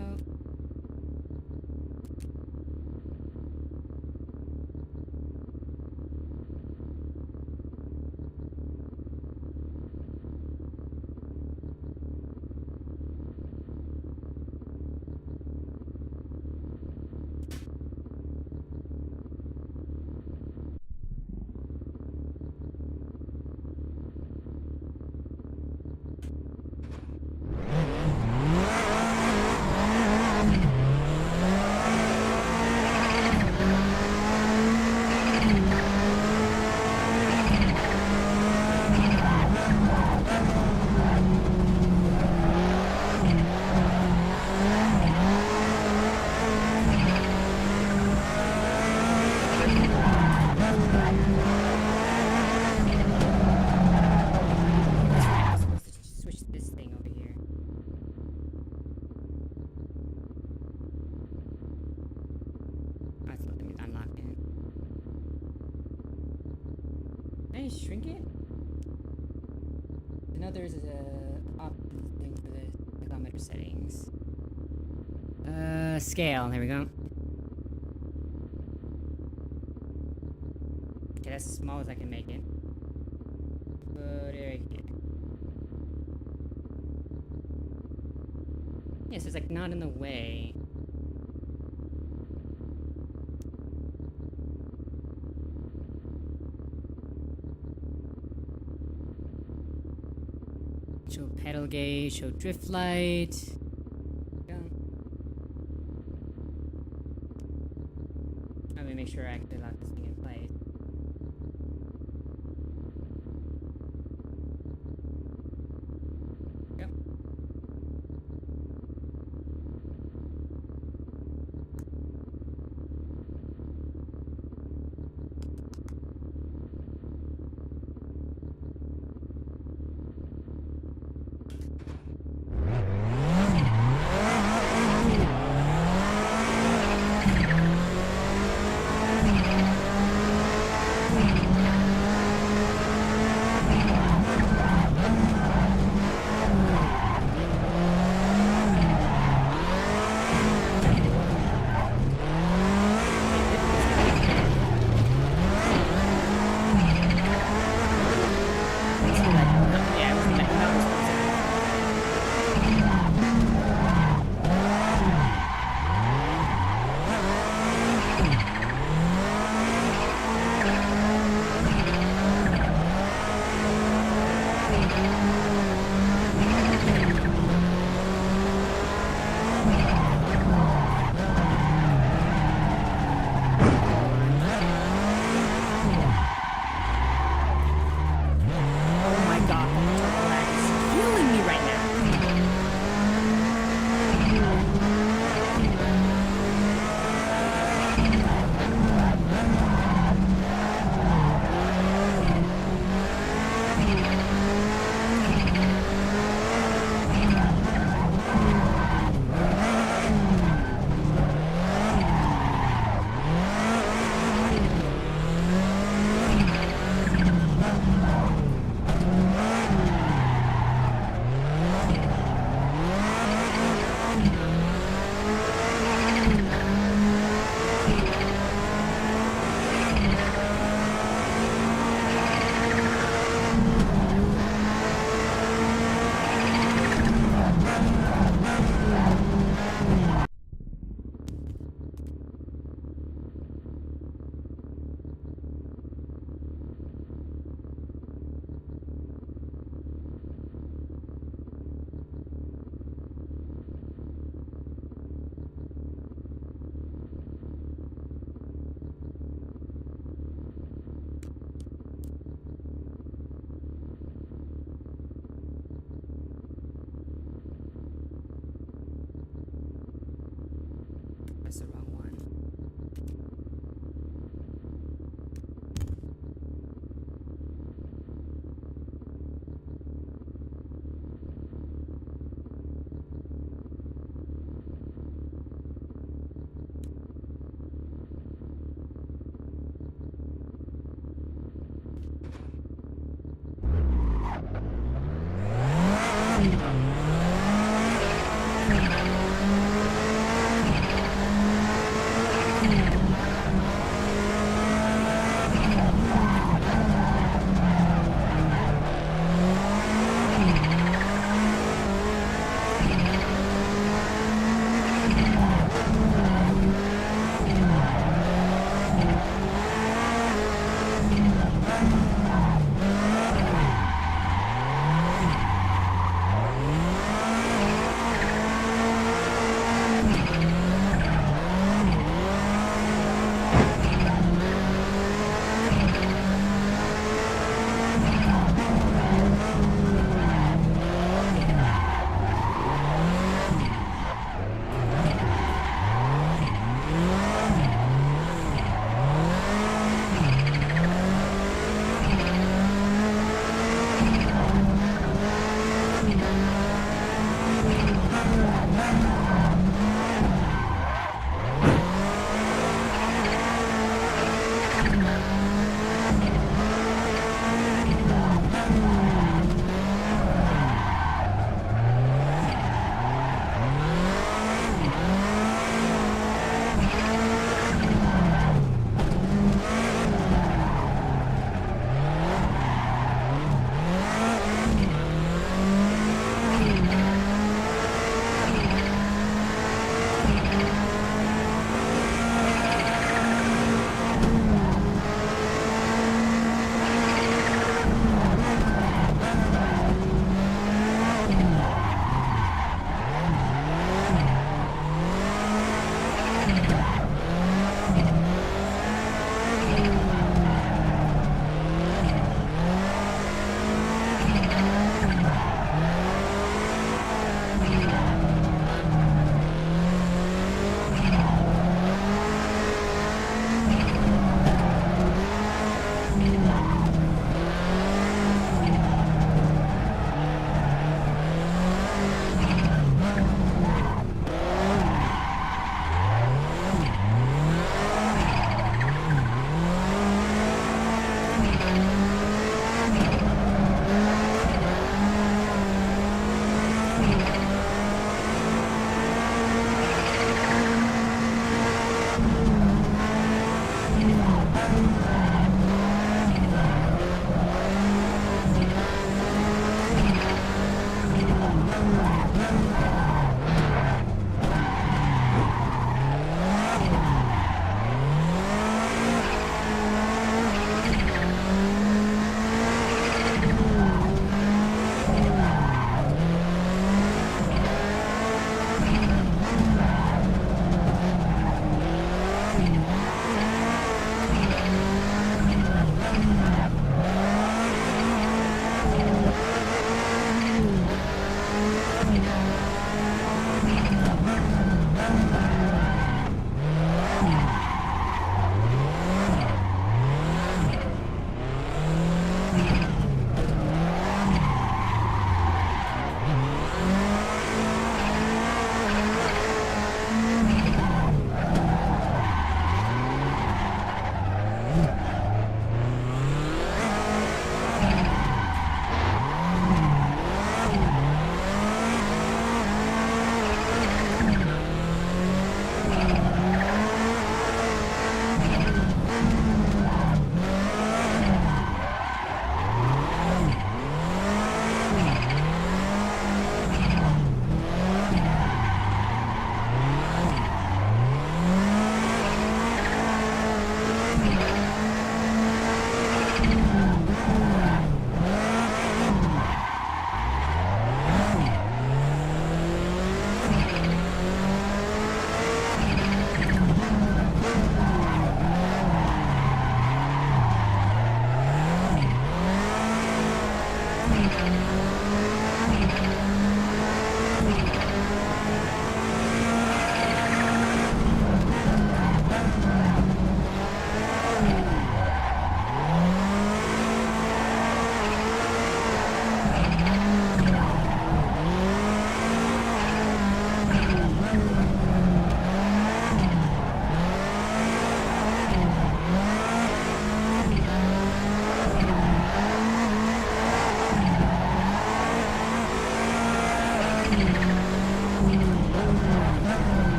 I'm supposed to switch this thing over here. That's what that means. Unlock it. Can I shrink it? I know there's a options thing for this. Tachometer settings. Scale. There we go. Okay, that's as small as I can make it. Put it right here. Yeah, so it's like not in the way. Actual pedal tailgate, show drift light. Yeah. Let me make sure I actually lock this thing in place. Yep. Oh my god, that turbo lag is killing me right now. That's the wrong one.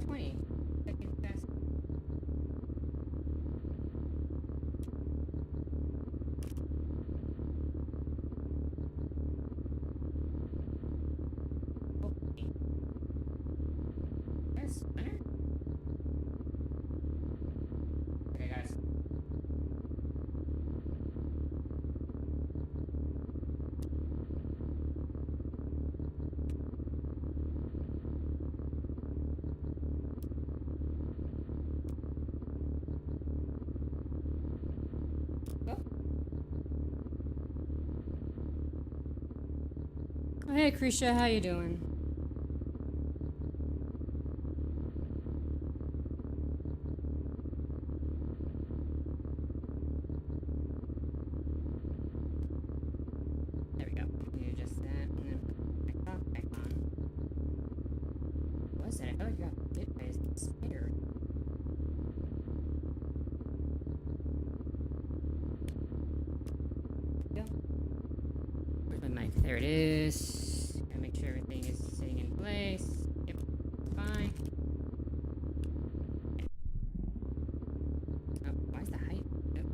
5:20. Second fast. Okay. Yes, winner? Okay, guys. Go. Oh, hey, Krisha, how you doing? There we go. You just that, and then put my top back on. What was that? I felt like you got bit by a spider. Go. Where's my mic? There it is. Gotta make sure everything is sitting in place. Yep, fine. Oh, why is the height? Yep.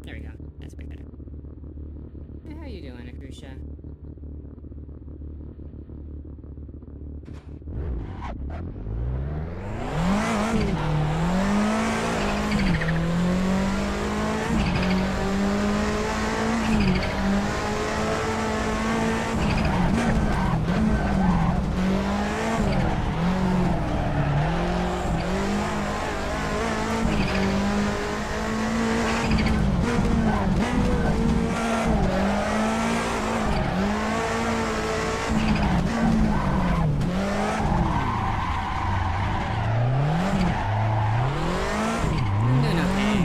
There we go. That's way better. Hey, how you doing, Akrusha? I'm doing okay.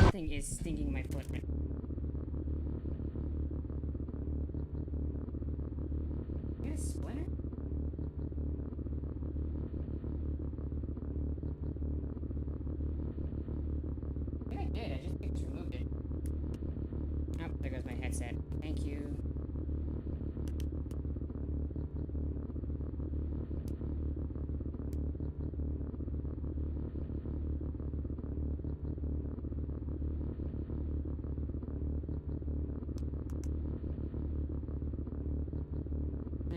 Something is stinging my foot. You got a splinter? I think I did. I just removed it. Oh, there goes my headset. Thank you.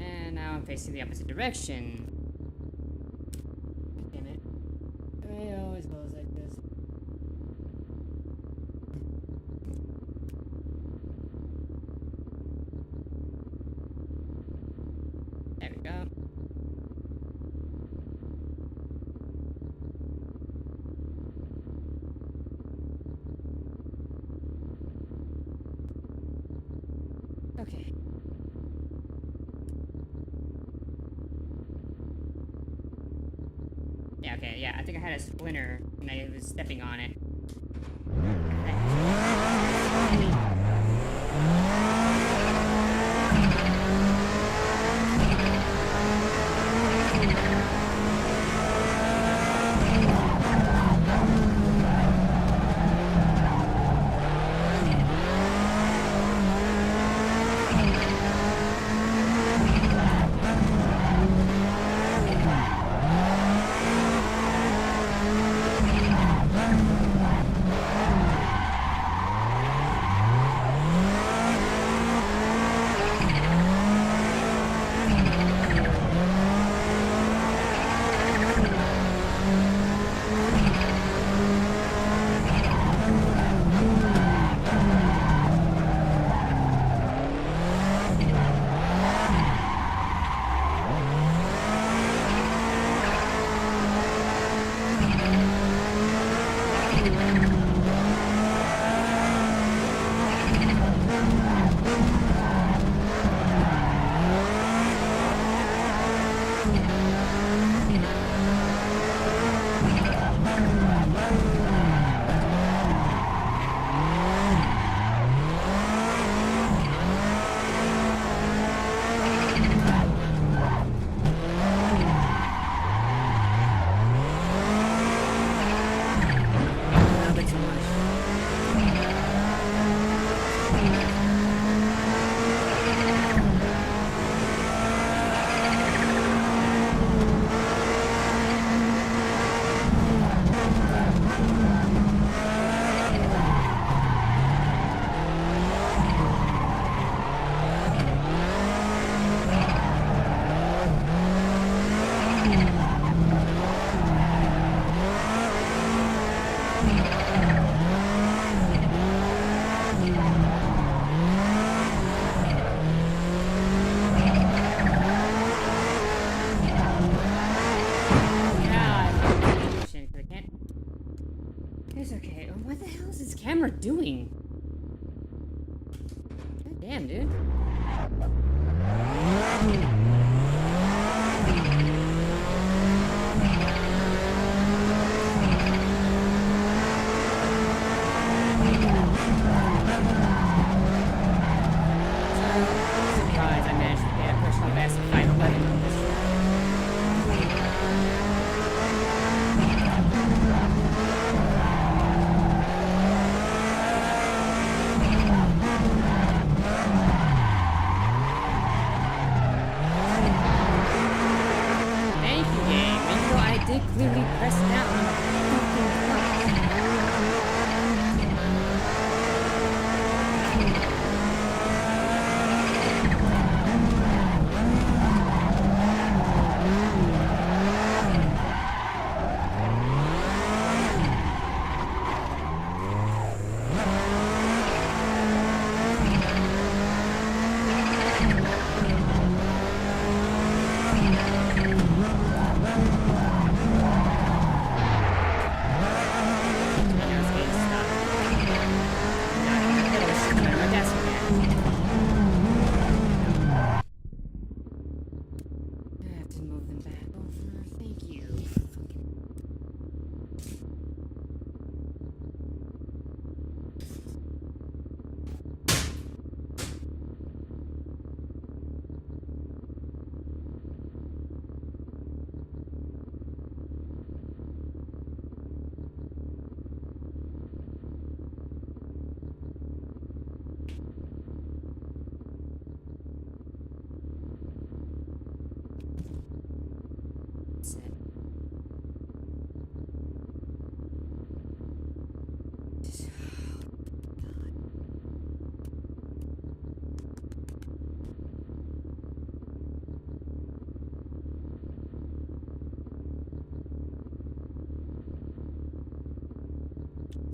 And now I'm facing the opposite direction. Damn it. I always goes like this. There we go. Okay. Yeah, okay, yeah, I think I had a splinter and I was stepping on it.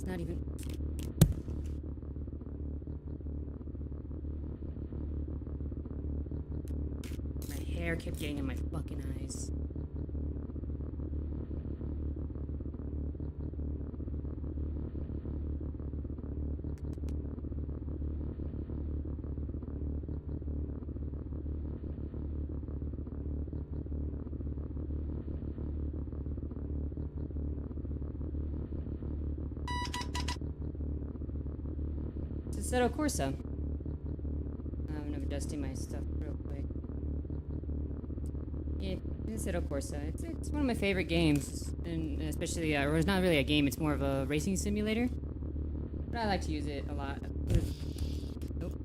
It's not even... My hair kept getting in my fucking eyes. It's Assetto Corsa. I'm adjusting my stuff real quick. Yeah, Assetto Corsa. It's one of my favorite games, and especially, or it's not really a game. It's more of a racing simulator. But I like to use it a lot. Nope,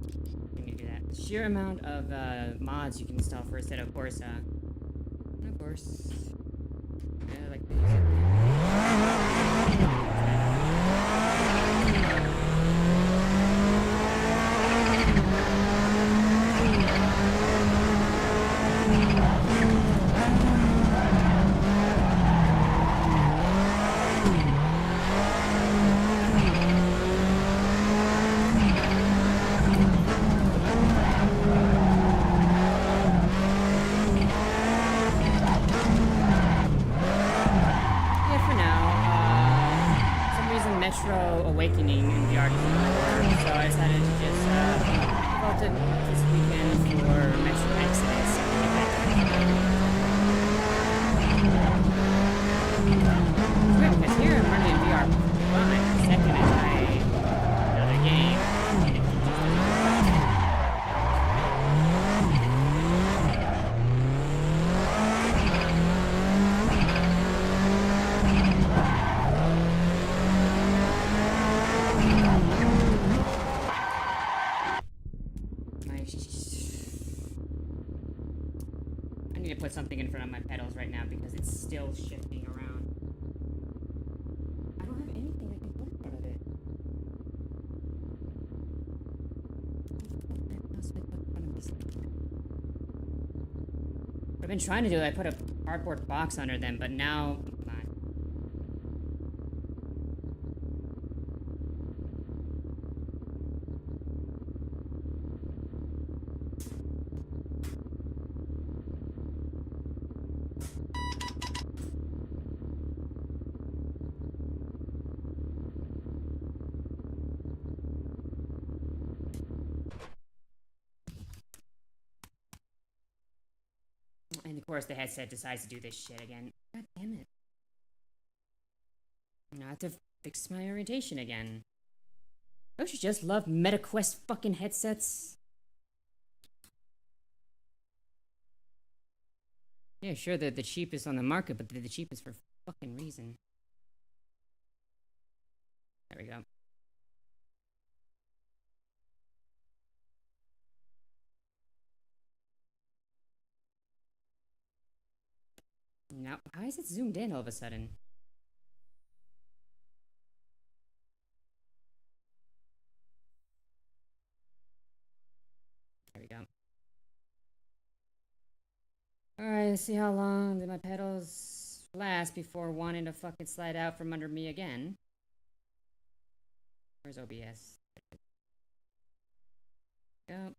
let me do that. The sheer amount of mods you can install for Assetto Corsa. And of course, I like to use it. Metro Awakening in VR doesn't work, so I decided to just default it this weekend for Metro Exodus. Great, because here I'm running in VR fine. The second I try another game, it just doesn't work. I need to put something in front of my pedals right now because it's still shifting around. I don't have anything I can put in front of it. What I've been trying to do, I put a cardboard box under them, but now... Come on. And of course the headset decides to do this shit again. God damn it. Now I have to fix my orientation again. Don't you just love MetaQuest fucking headsets? Yeah, sure, they're the cheapest on the market, but they're the cheapest for fucking reason. There we go. Now, how is it zoomed in all of a sudden? There we go. Alright, let's see how long do my pedals last before wanting to fucking slide out from under me again. Where's OBS? Go.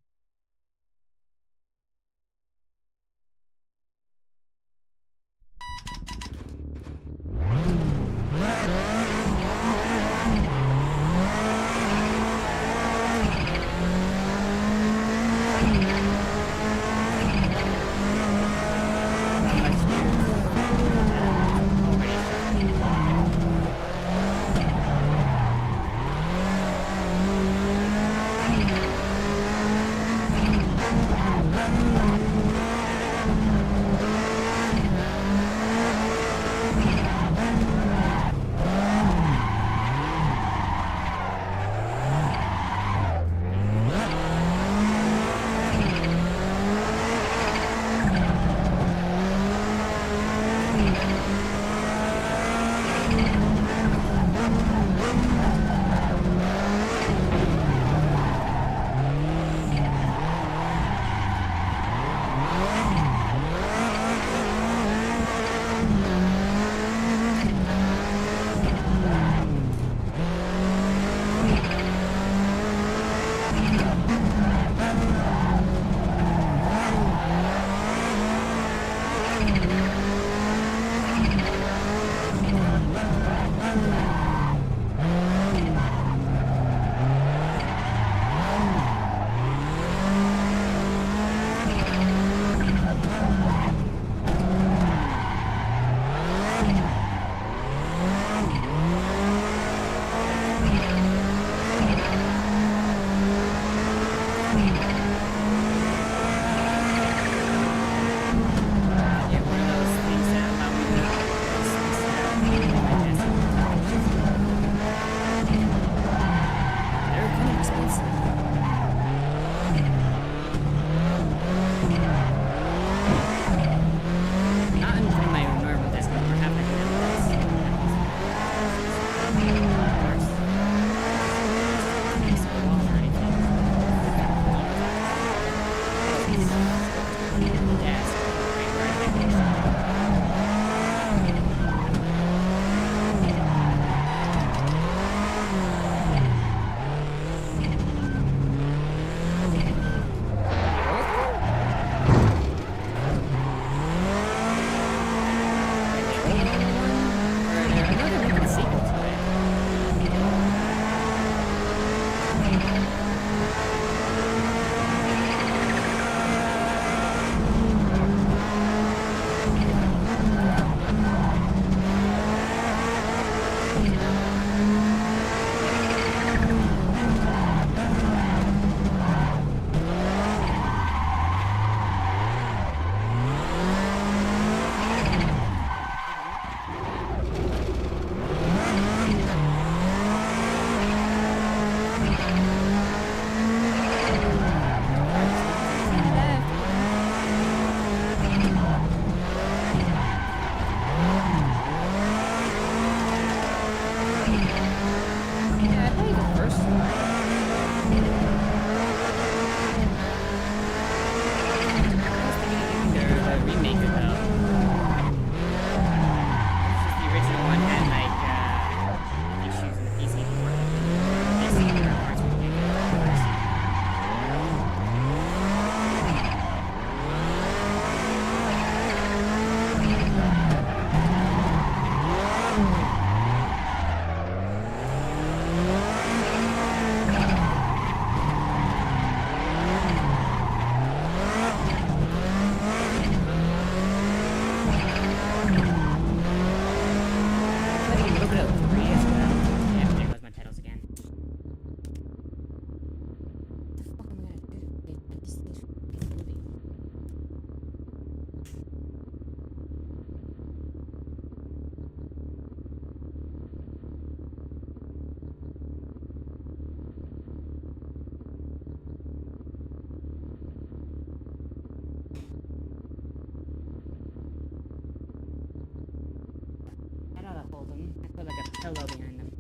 hello behind them.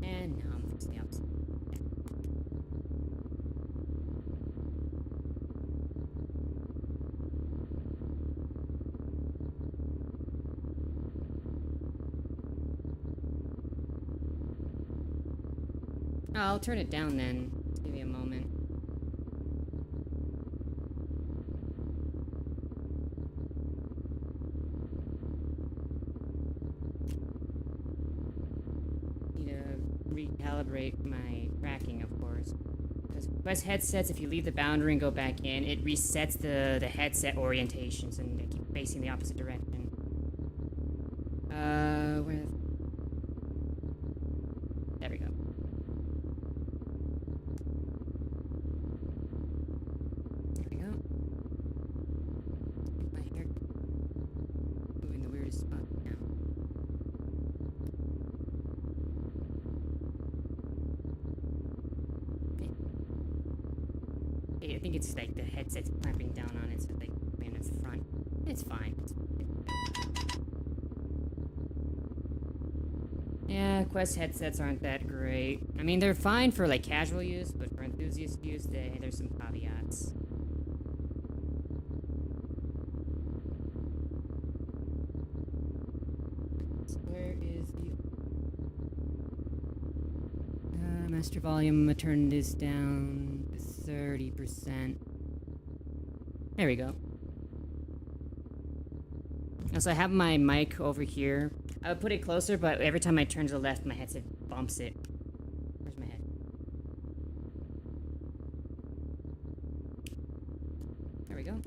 And now I'm fixing the opposite. Oh, I'll turn it down then. Just give me a moment. Need to recalibrate my tracking, of course. Because Quest headsets, if you leave the boundary and go back in, it resets the headset orientations and they keep facing the opposite direction. Where? There we go. There we go. My hair moving the weirdest spot now. Okay. I think it's like the headset's clamping down on it, so like in its front. It's fine. Yeah, Quest headsets aren't that great. I mean, they're fine for like casual use, but for enthusiast use, there's some caveats. Where is the master volume? I'm gonna turn this down to 30%. There we go. Now, so I have my mic over here. I would put it closer, but every time I turn to the left, my headset bumps it. Where's my head? There we go.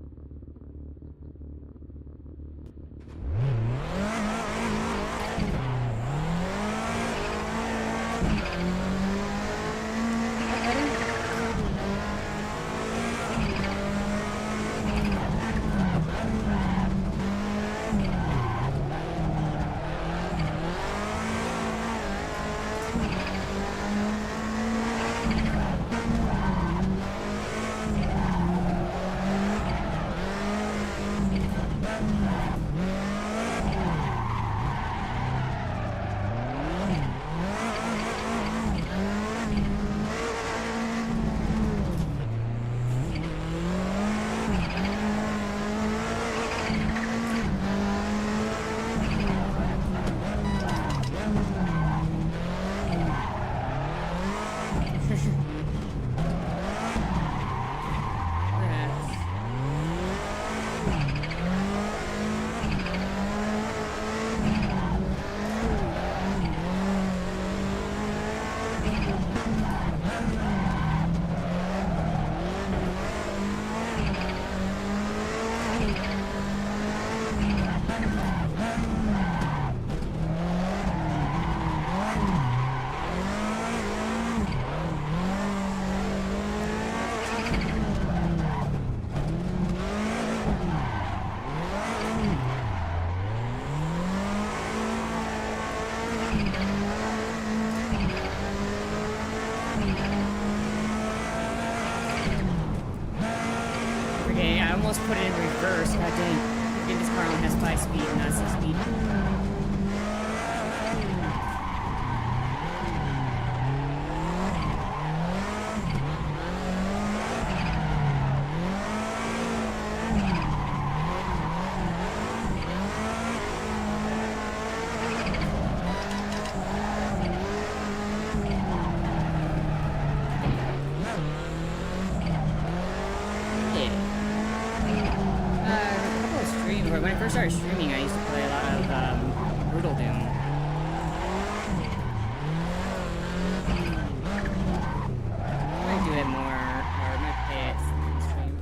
I almost put it in reverse. God dang. Again, this car only has 5 speed, not 6 speed. When I first started streaming, I used to play a lot of Brutal Doom. I might do it more, or I might play it in stream.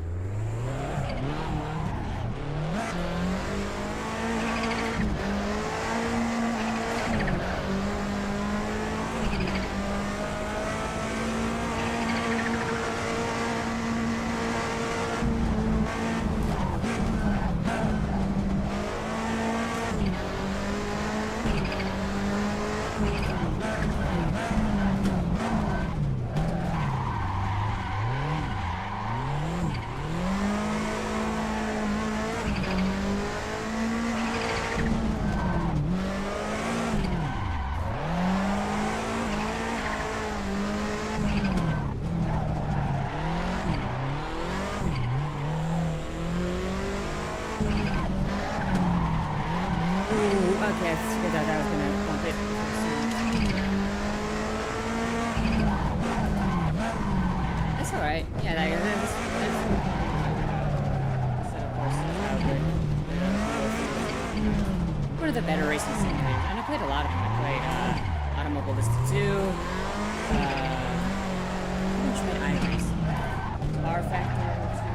Ooh, okay, I figured out that was gonna bump it. That's alright. Yeah, that's so of course how good. One of the better racing simulators. And I played a lot of them. I played Automobilista 2. I even tried iRacing. R Factor 2.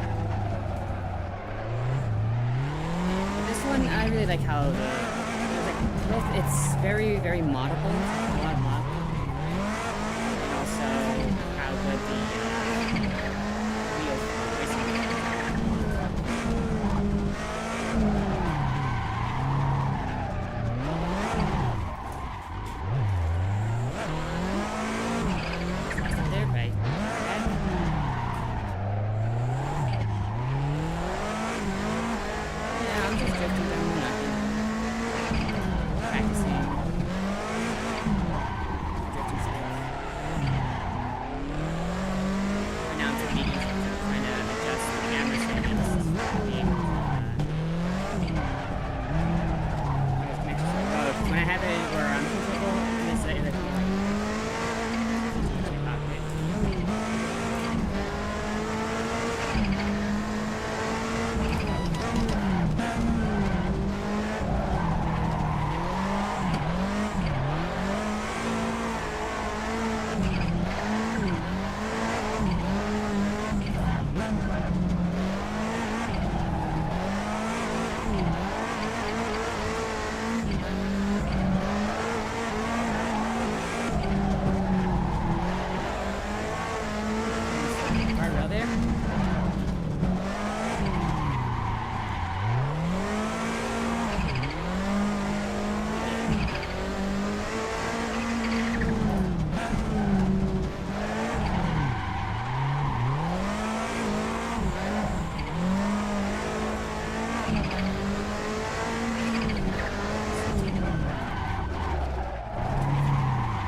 This one, I really like how it's very, very moddable. A lot of moddable. And also how good the wheel racing is. There, right? Yeah, I'm just drifting down the mountain. Practicing. Drifting stuff. Right now I'm taking it easy, so I'm trying to adjust the camera settings to be able to make sure both. When I have it where I'm comfortable, this is like DJ cockpit. Guardrail there.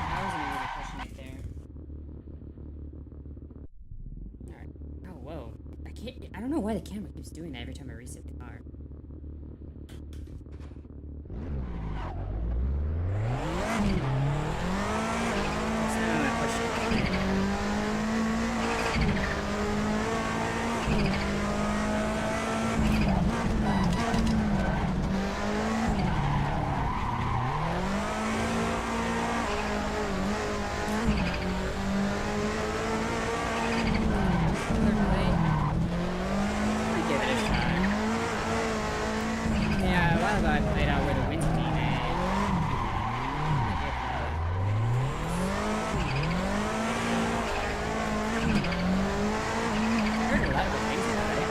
I wasn't really pushing it there. Alright. Oh, whoa. I don't know why the camera keeps doing that every time I reset the car. So I'm gonna push it. Give it a shot. Yeah, a while ago I played out where the wind's being at. I heard a lot of good things about it.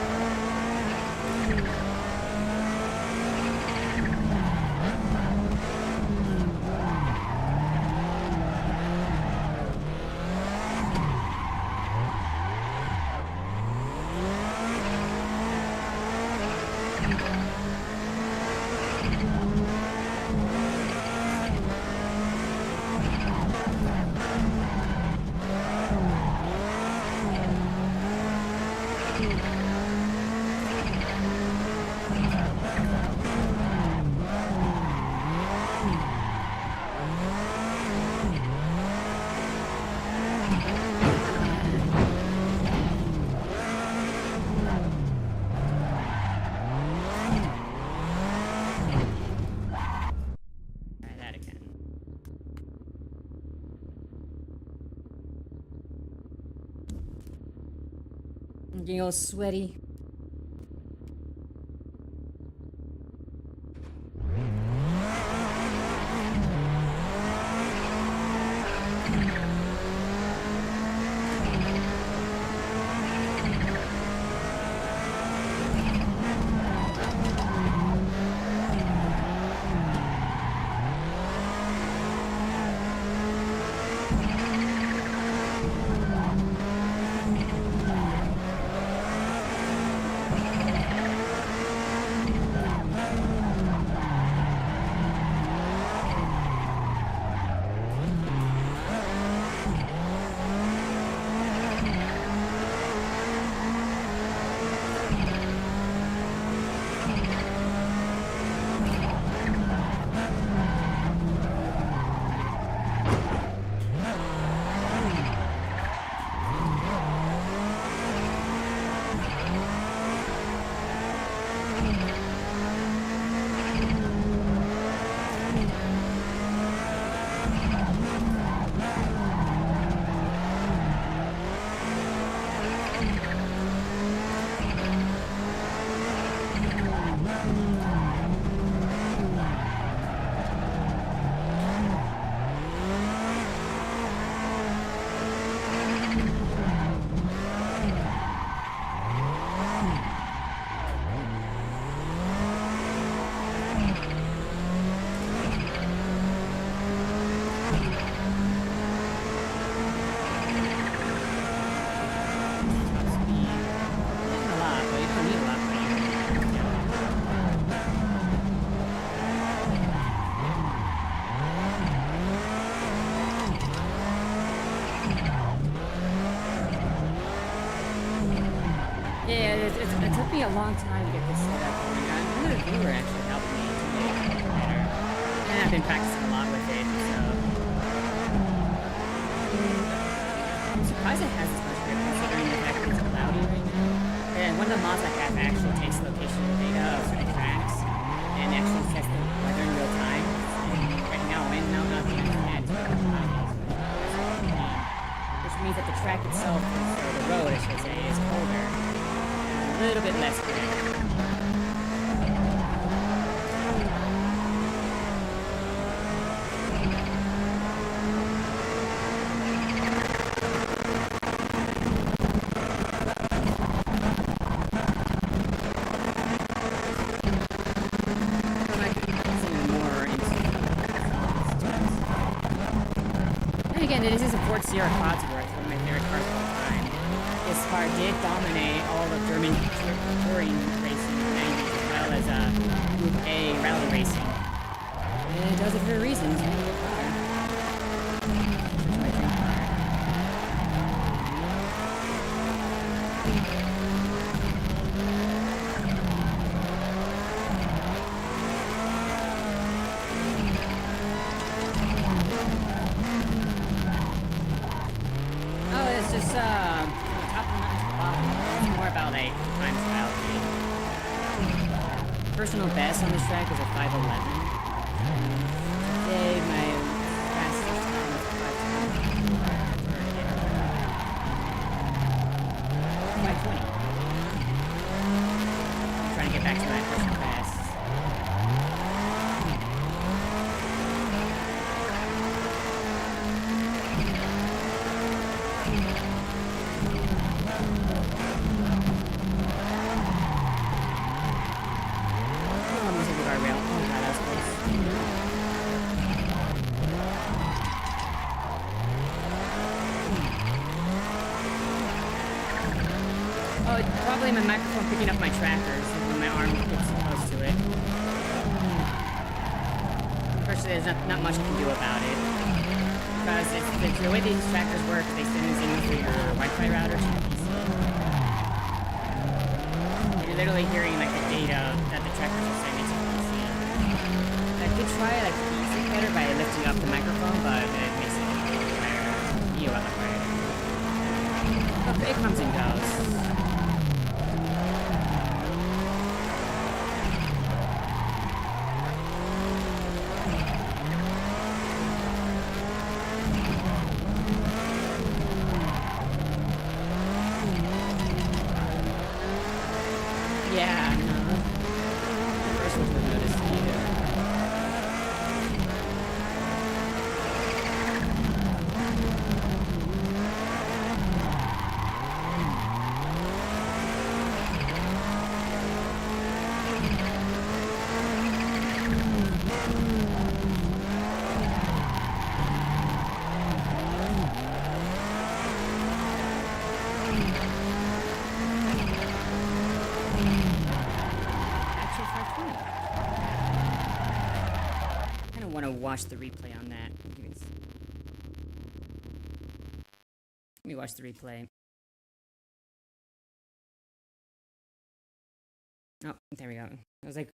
Try that again. I'm getting all sweaty. a long time to get this set up. Another viewer actually helped me to make it better. And I've been practicing a lot with it, so... I'm surprised it has this much grip considering the fact that it's cloudy right now. And one of the mods I have actually takes location data of certain tracks and actually sets the weather in real time. And right now, not the internet, which means that the track itself, or the road, I should say, is colder. A little bit less grip. This is a Ford Sierra Codsworth, one of my favorite cars of all time. This car did dominate all of German touring racing in the 90s, as well as Group A rally racing. And it does it for a reason. It's a really good car. It's my dream car. Personal best on this track is a 511. Today, my fastest time was 520. I'm trying to get back to my personal best. Probably my microphone picking up my trackers when my arm gets close to it. Unfortunately, there's not much I can do about it. Because it's the way these trackers work, they send a signal through your Wi-Fi router to your PC. And you're literally hearing like the data that the trackers are sending to your PC. I could try like the easy better by lifting up the microphone, but it makes it a lot harder. But it comes and goes. Watch the replay on that. Let me watch the replay. Oh, there we go. I was like,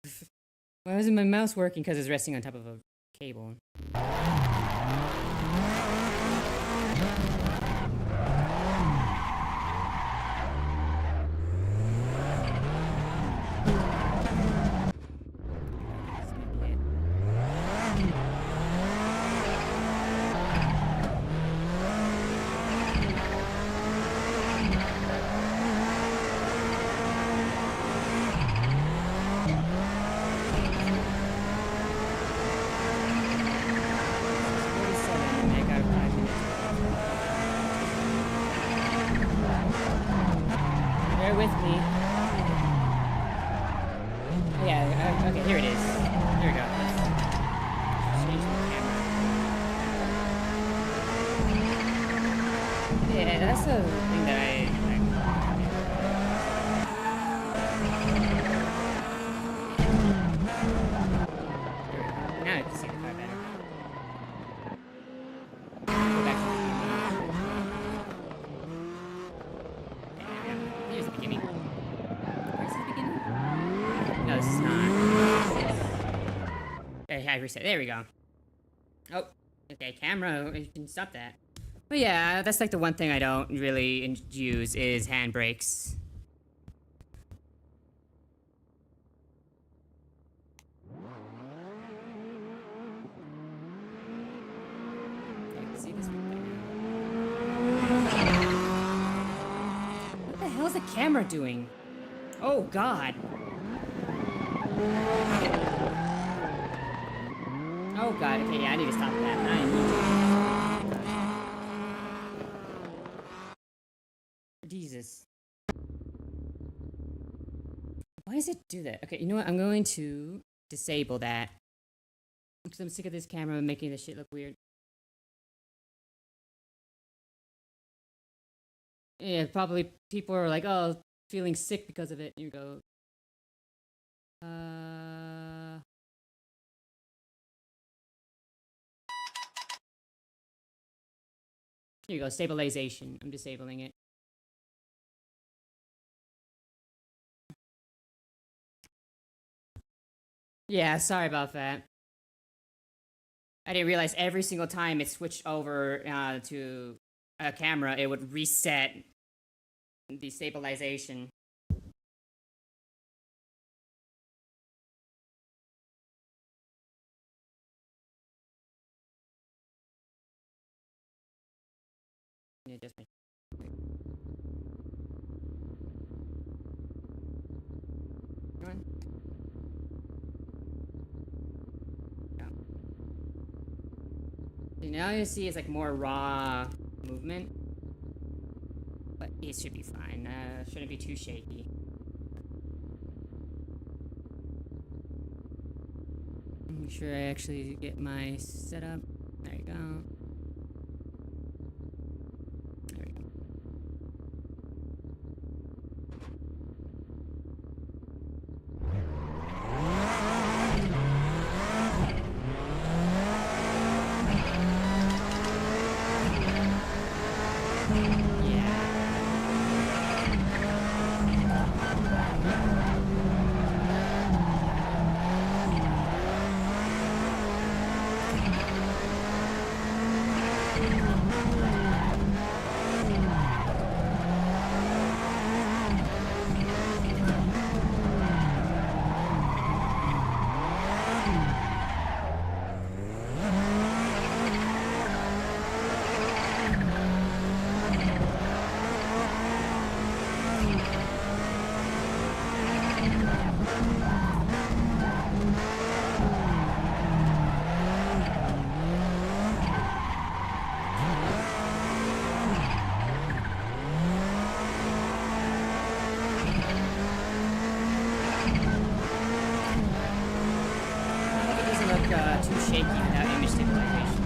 why wasn't my mouse working? Because it's resting on top of a cable. With me. Yeah, okay, here it is. Here we go. Let's change the camera. Yeah, that's the thing that I like. Now I can see the car better. Go back to the beginning. Here's the beginning. Where's the beginning? this is not. Okay, I reset. There we go. Oh, okay, camera. You can stop that. But yeah, that's like the one thing I don't really use is handbrakes. I can see this one thing. What the hell is the camera doing? Oh God. Oh God. Okay, yeah, I need to stop that. I need to. Jesus. Why does it do that? Okay, you know what? I'm going to disable that because I'm sick of this camera making this shit look weird. Yeah, probably people are like, oh, feeling sick because of it. You go. Here you go, stabilization. I'm disabling it. Yeah, sorry about that. I didn't realize every single time it switched over to a camera, it would reset the stabilization. Yeah, just me. Come on. So now you see it's like more raw movement. But it should be fine. Shouldn't be too shaky. Make sure I actually get my setup. There you go. There we go. Too shaky without image stabilization.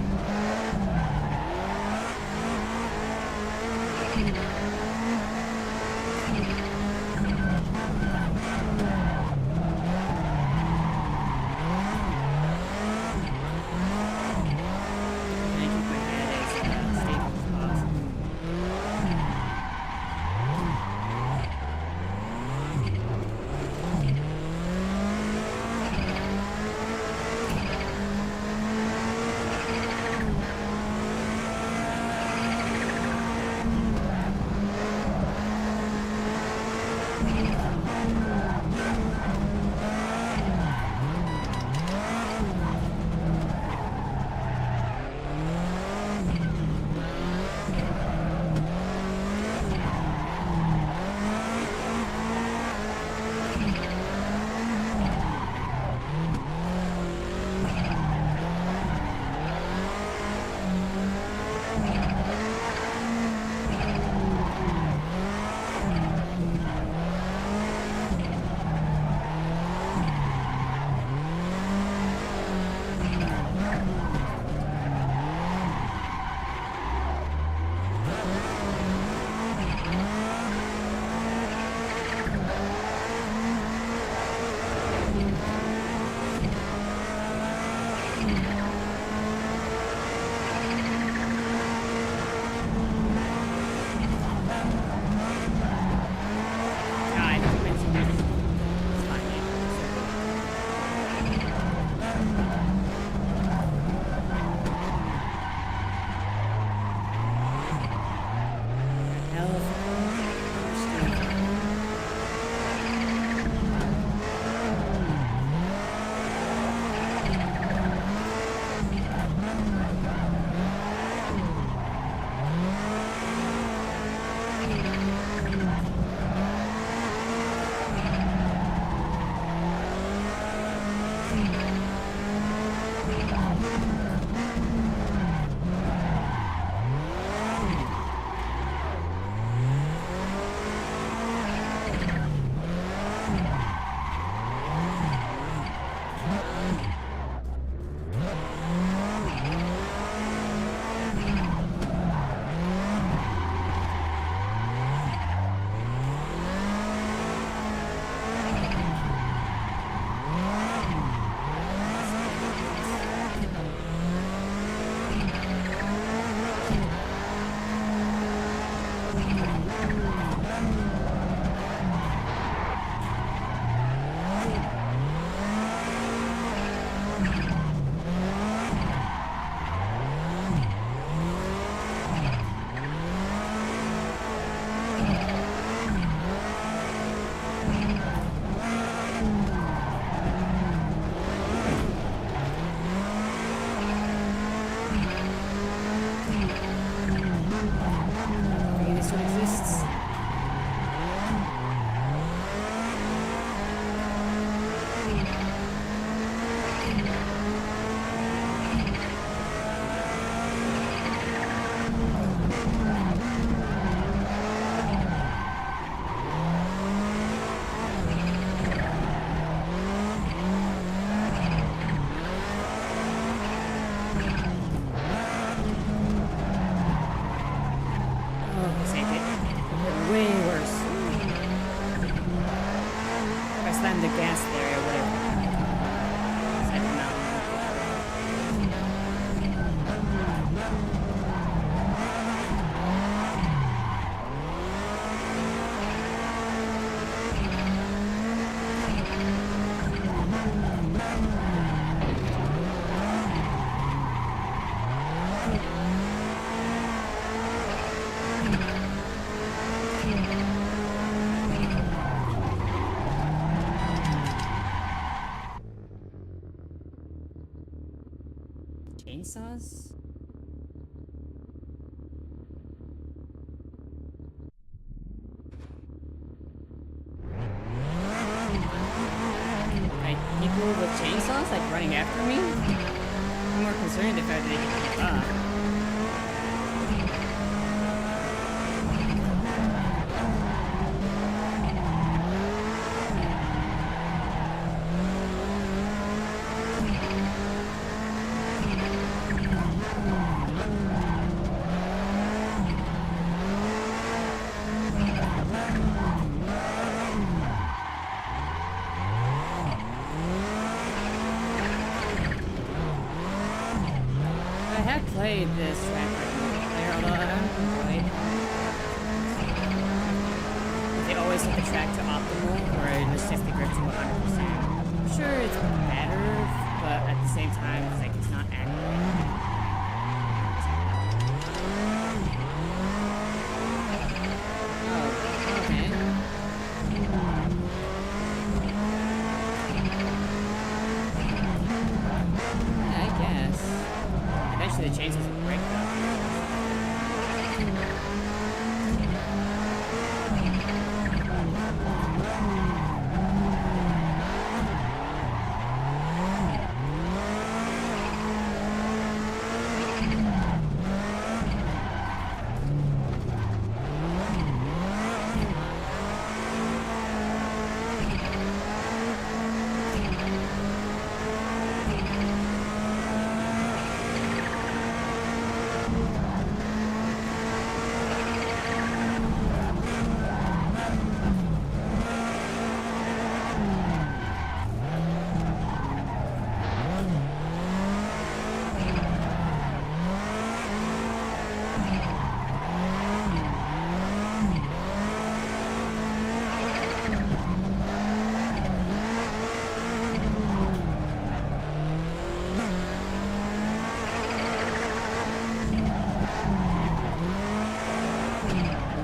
there, I would have set them out. Chainsaws? Like, people with chainsaws, like, running after me? I'm more concerned if they can keep up. I have played this track multiplayer, although I don't enjoy it. They always hit the track to optimal, or it just hits the grip to 100%. I'm sure it's better, but at the same time, it's like it's not accurate. Oh, okay. Yeah, I guess. Eventually the chainsaws will break though.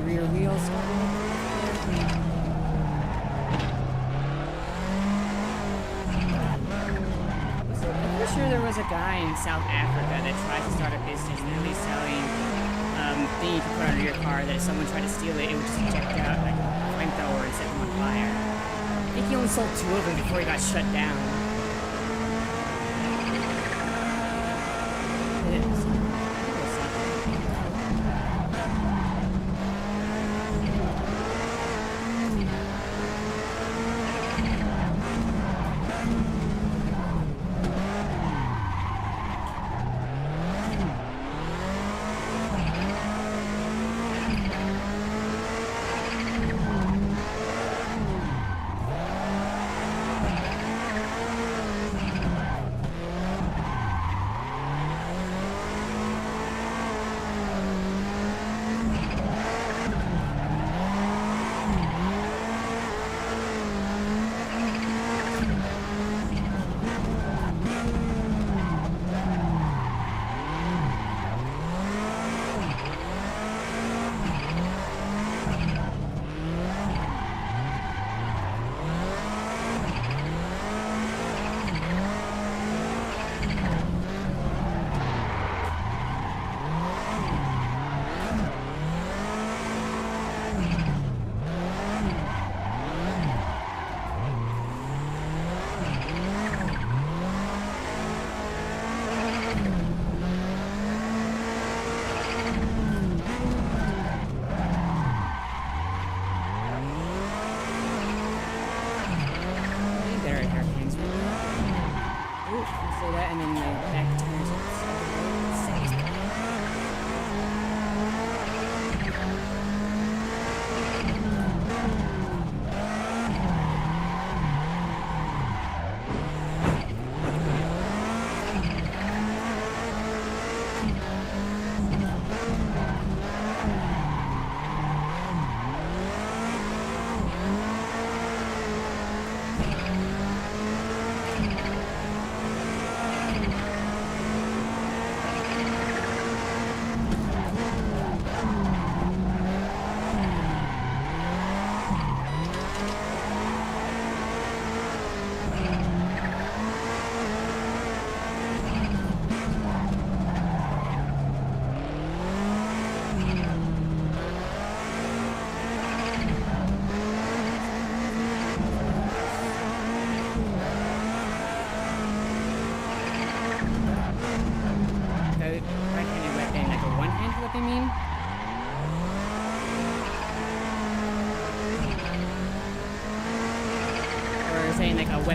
Rear wheels. I'm pretty sure there was a guy in South Africa that tried to start a business literally selling thing you could put under your car that if someone tried to steal it, it would just eject out like a flamethrower and set them on fire. I think he only sold 2 of them before he got shut down.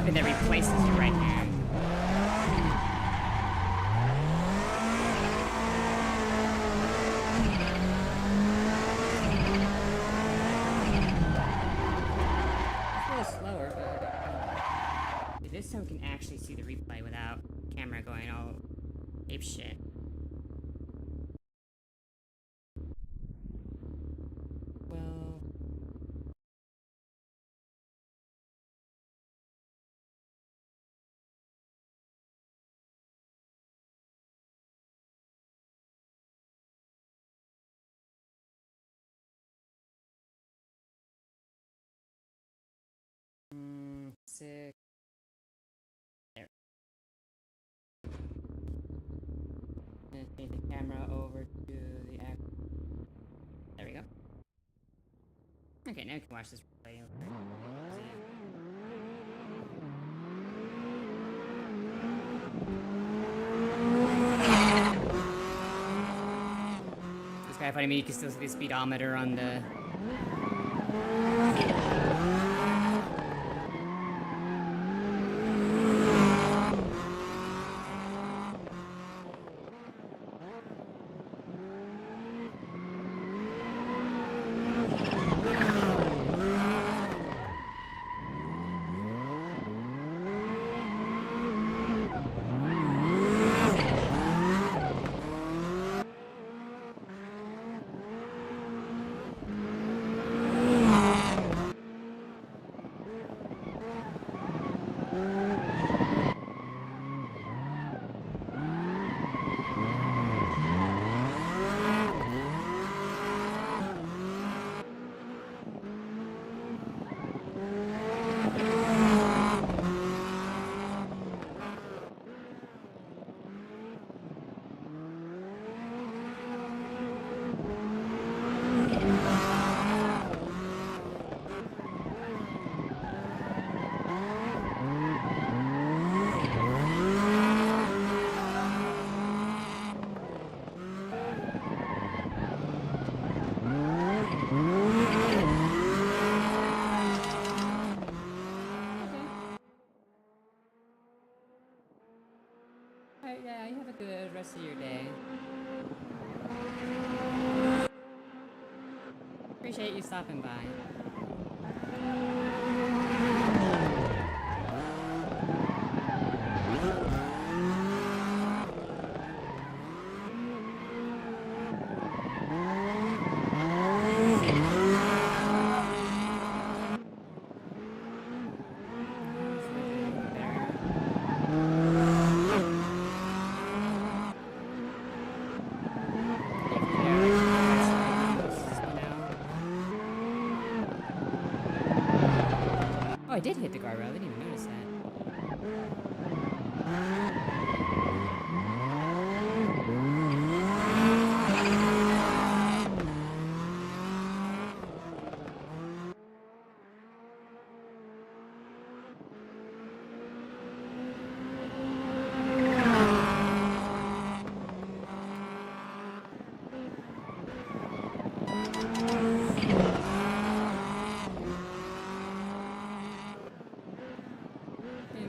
weapon that replaces your right hand. It's a little slower, but this time we can actually see the replay without camera going all ape shit. Well, six. There. Gonna take the camera over to the act. There we go. Okay, now you can watch this replay. It's kind of funny. I mean, you can still see the speedometer on the. Alright, yeah, you have a good rest of your day. Appreciate you stopping by. Oh, I did hit the guardrail. I didn't even notice that.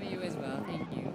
You as well. Thank you.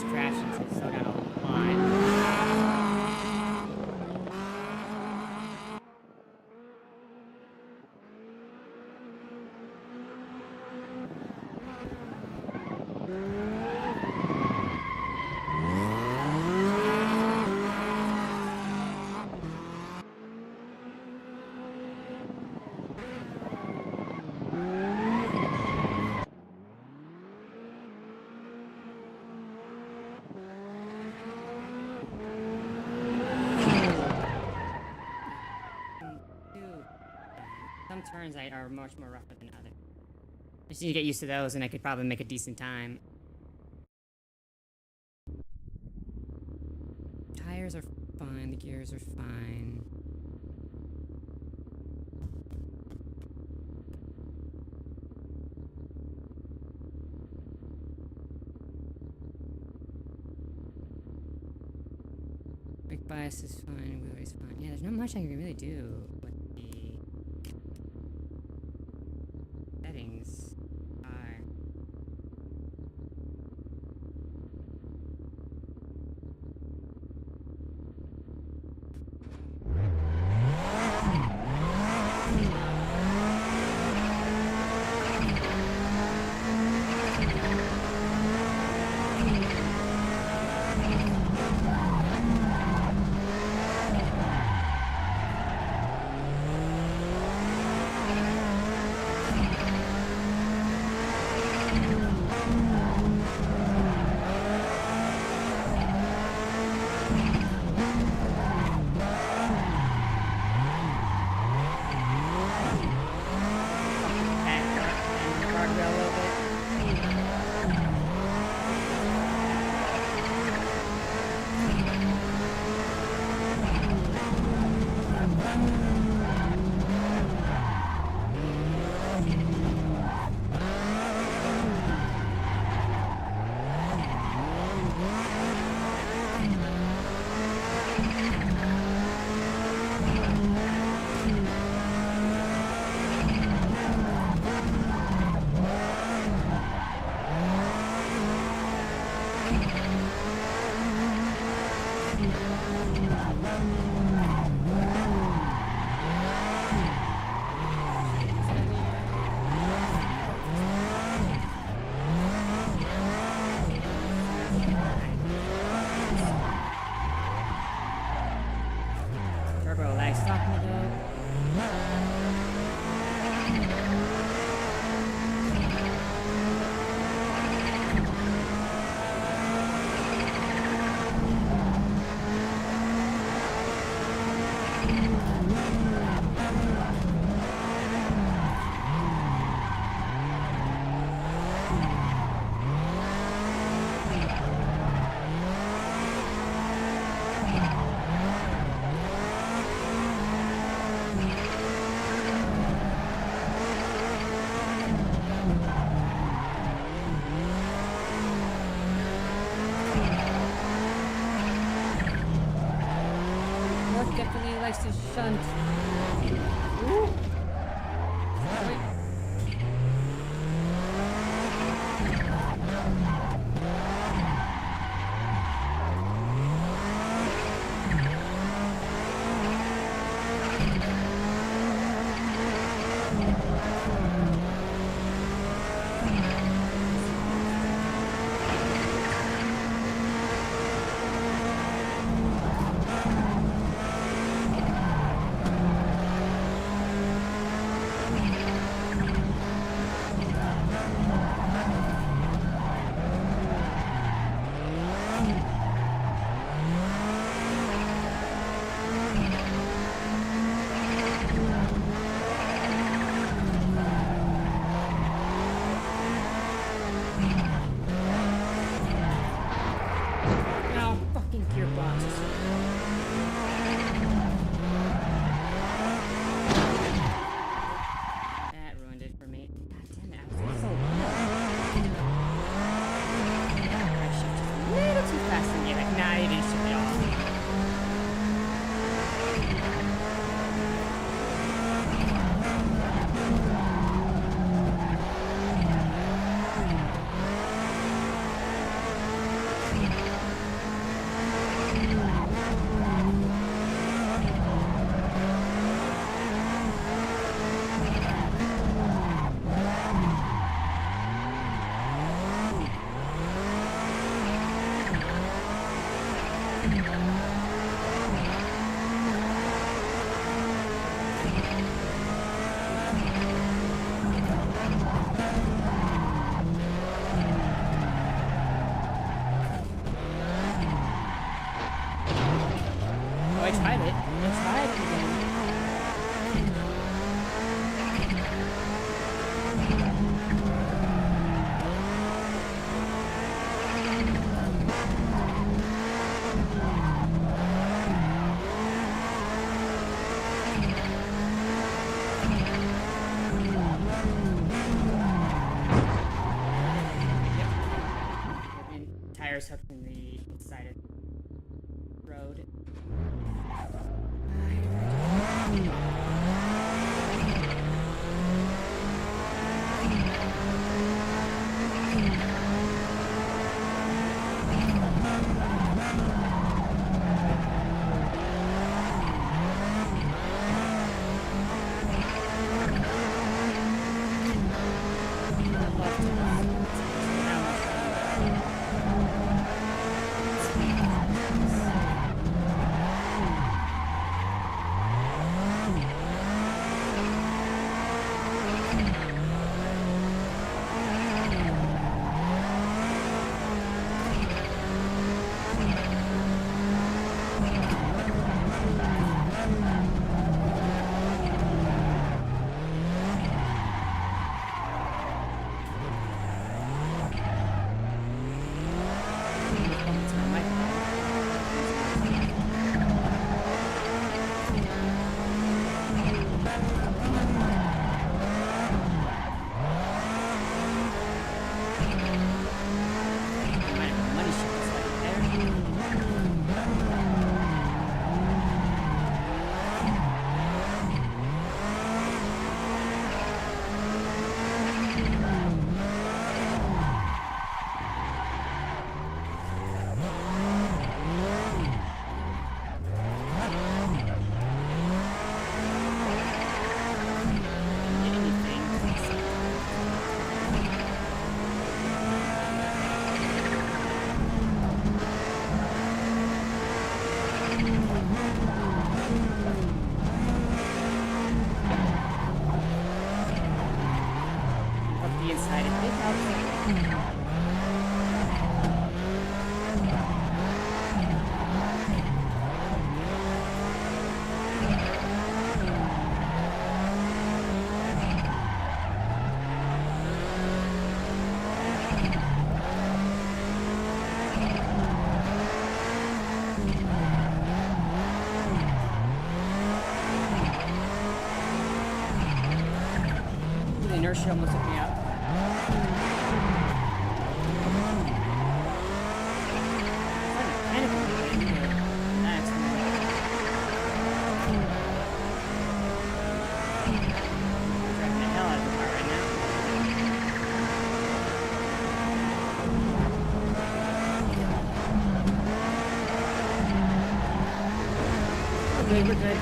just crashed and slowed down a lot. Some turns are much more rougher than others. I just need to get used to those, and I could probably make a decent time. Tires are fine. The gears are fine. Brake bias is fine. Wheel is fine. Yeah, there's not much I can really do with the settings are. wires hooked in the side of the road. Inertia almost took me out. We're good.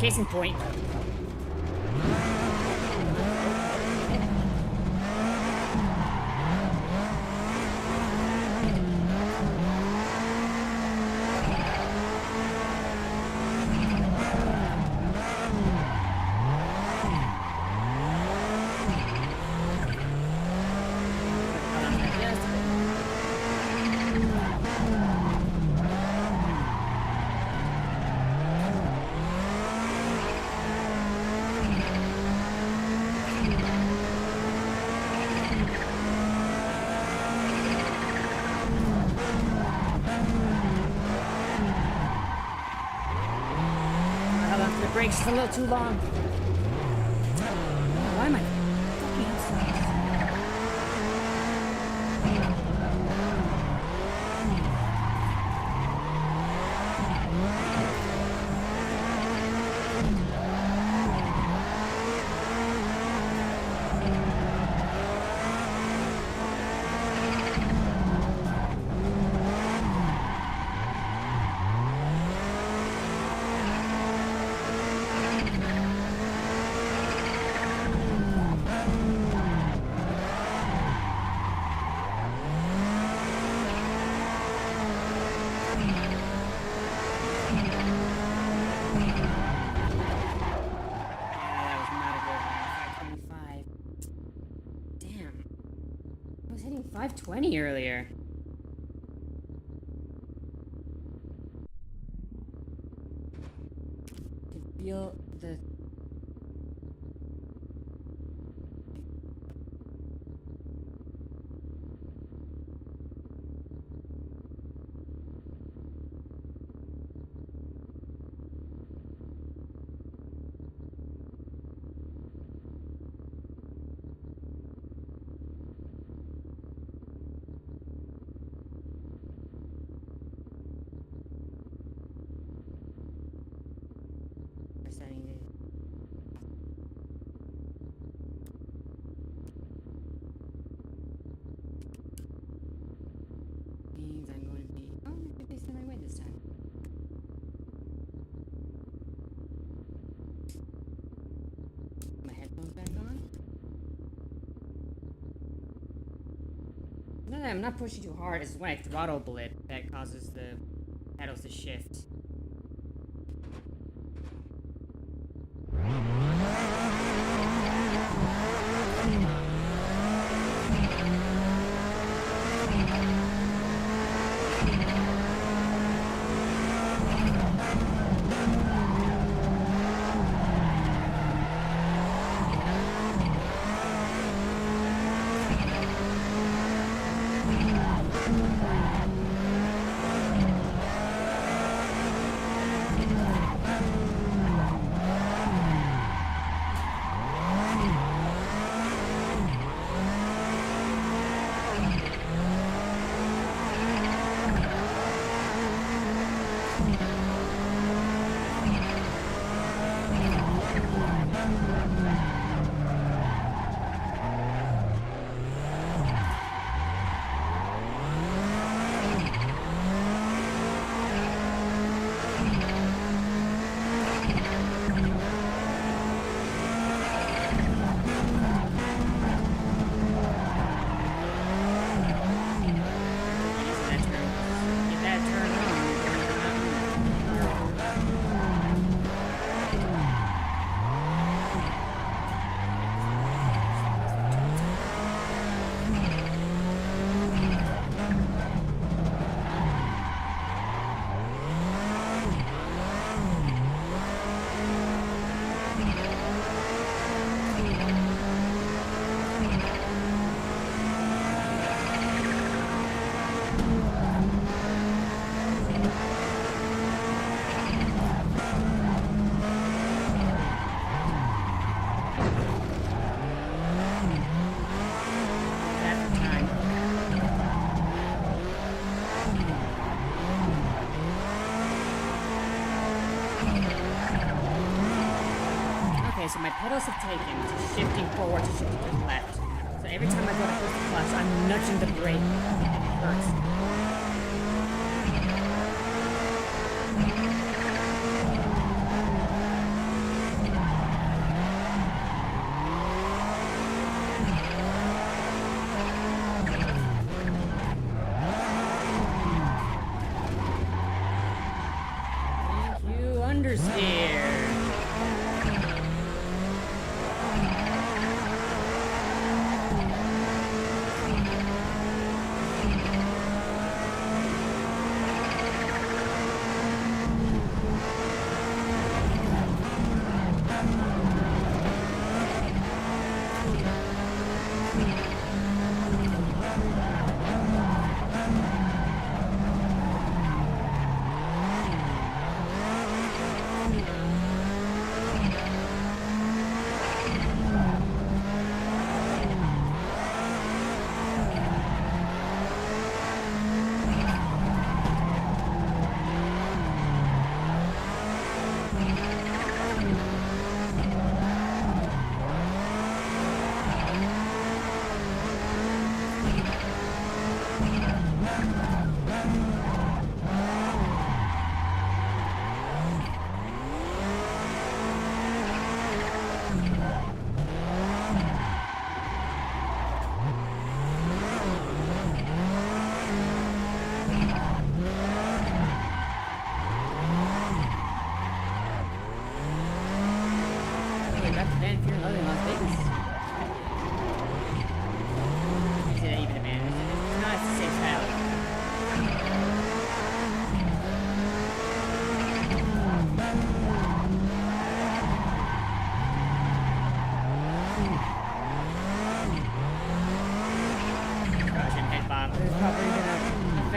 Case in point. Brakes a little too long. Why am I fucking outside? hitting 520 earlier. I can feel the... Setting the... means I'm going to be... Oh, I'm facing the right way this time. My headphones back on. No, I'm not pushing too hard. It's when I throttle blip that causes the pedals to shift. So my pedals have taken to shifting forward to shifting to the left. So every time I go to push the clutch, I'm nudging the brake. It hurts. Thank you, understeer.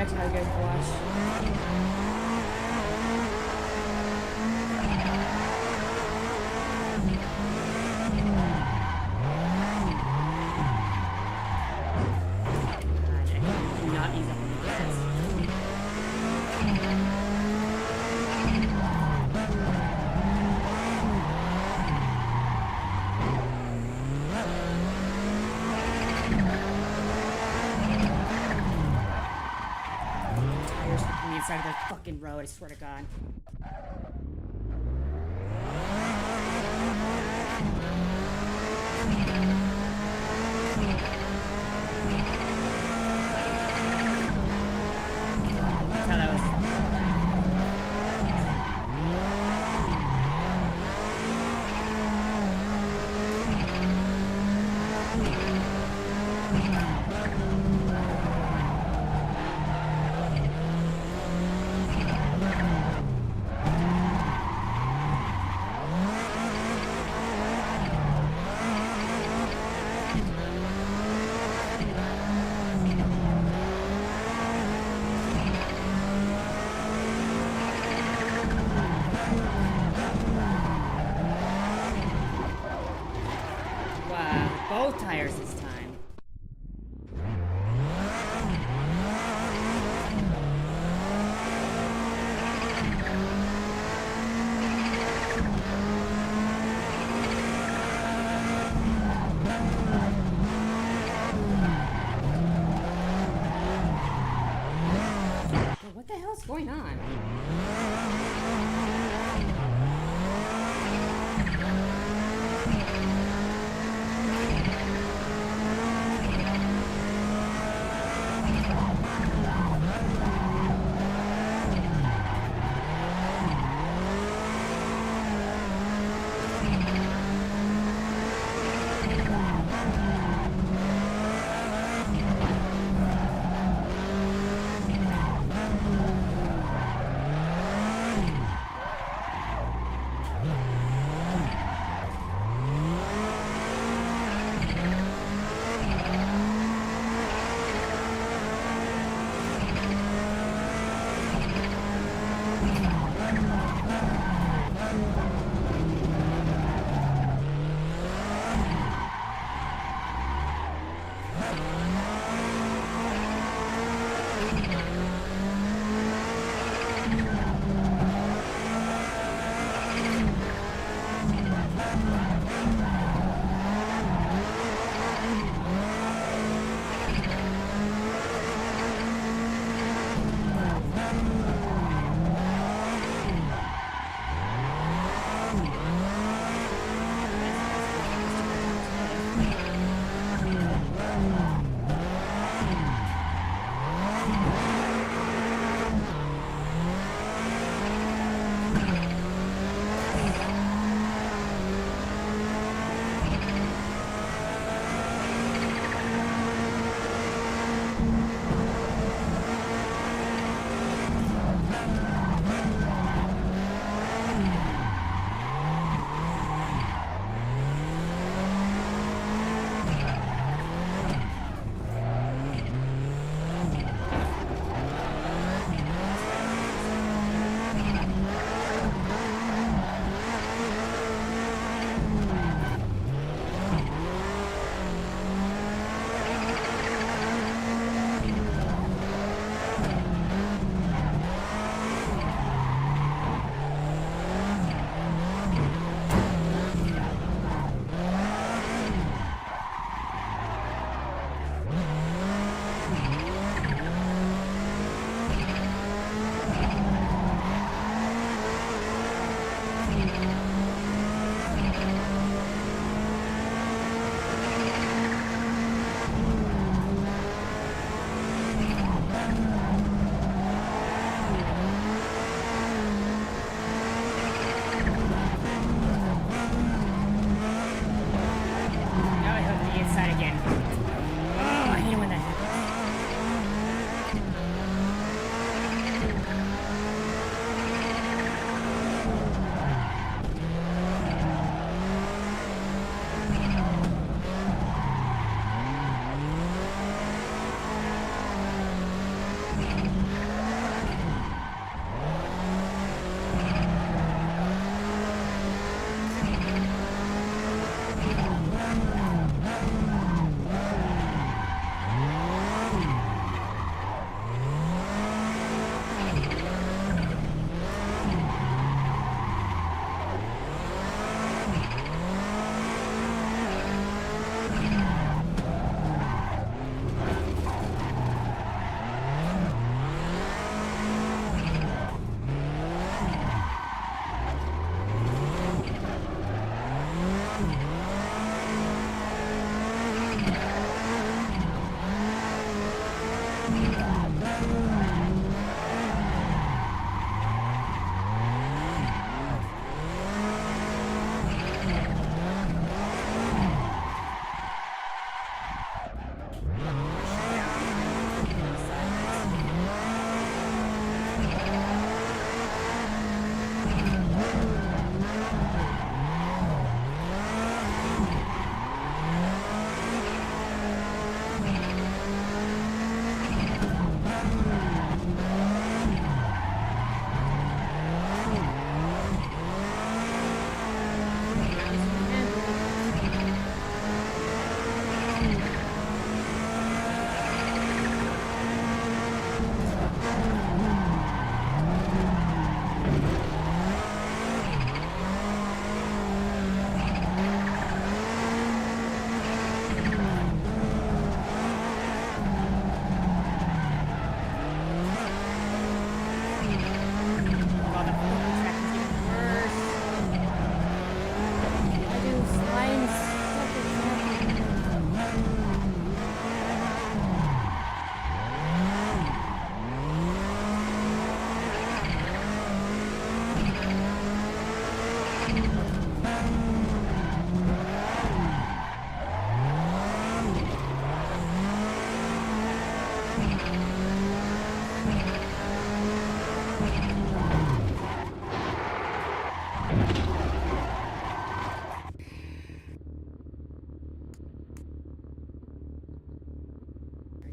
watch how you guys watch. Not ease up on the gas. Tires on the inside of the fucking road, I swear to God. That's how that was. Wow, both tires this time. Bro, what the hell's going on?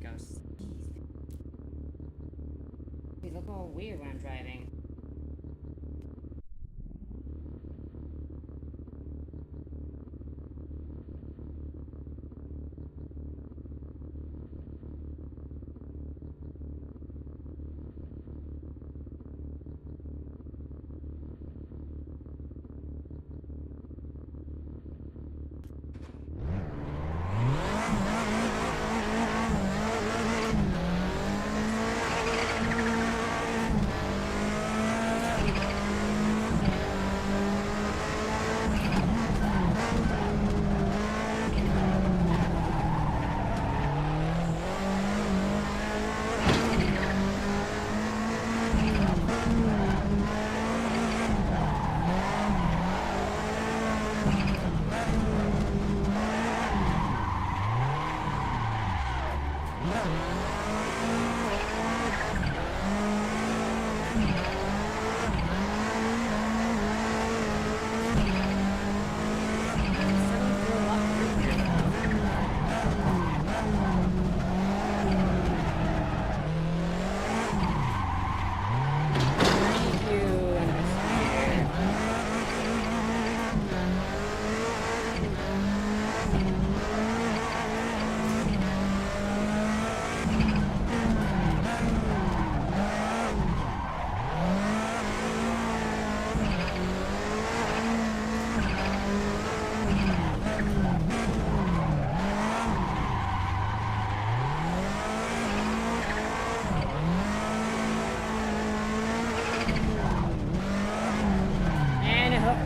go sneeze. They look all weird when I'm driving.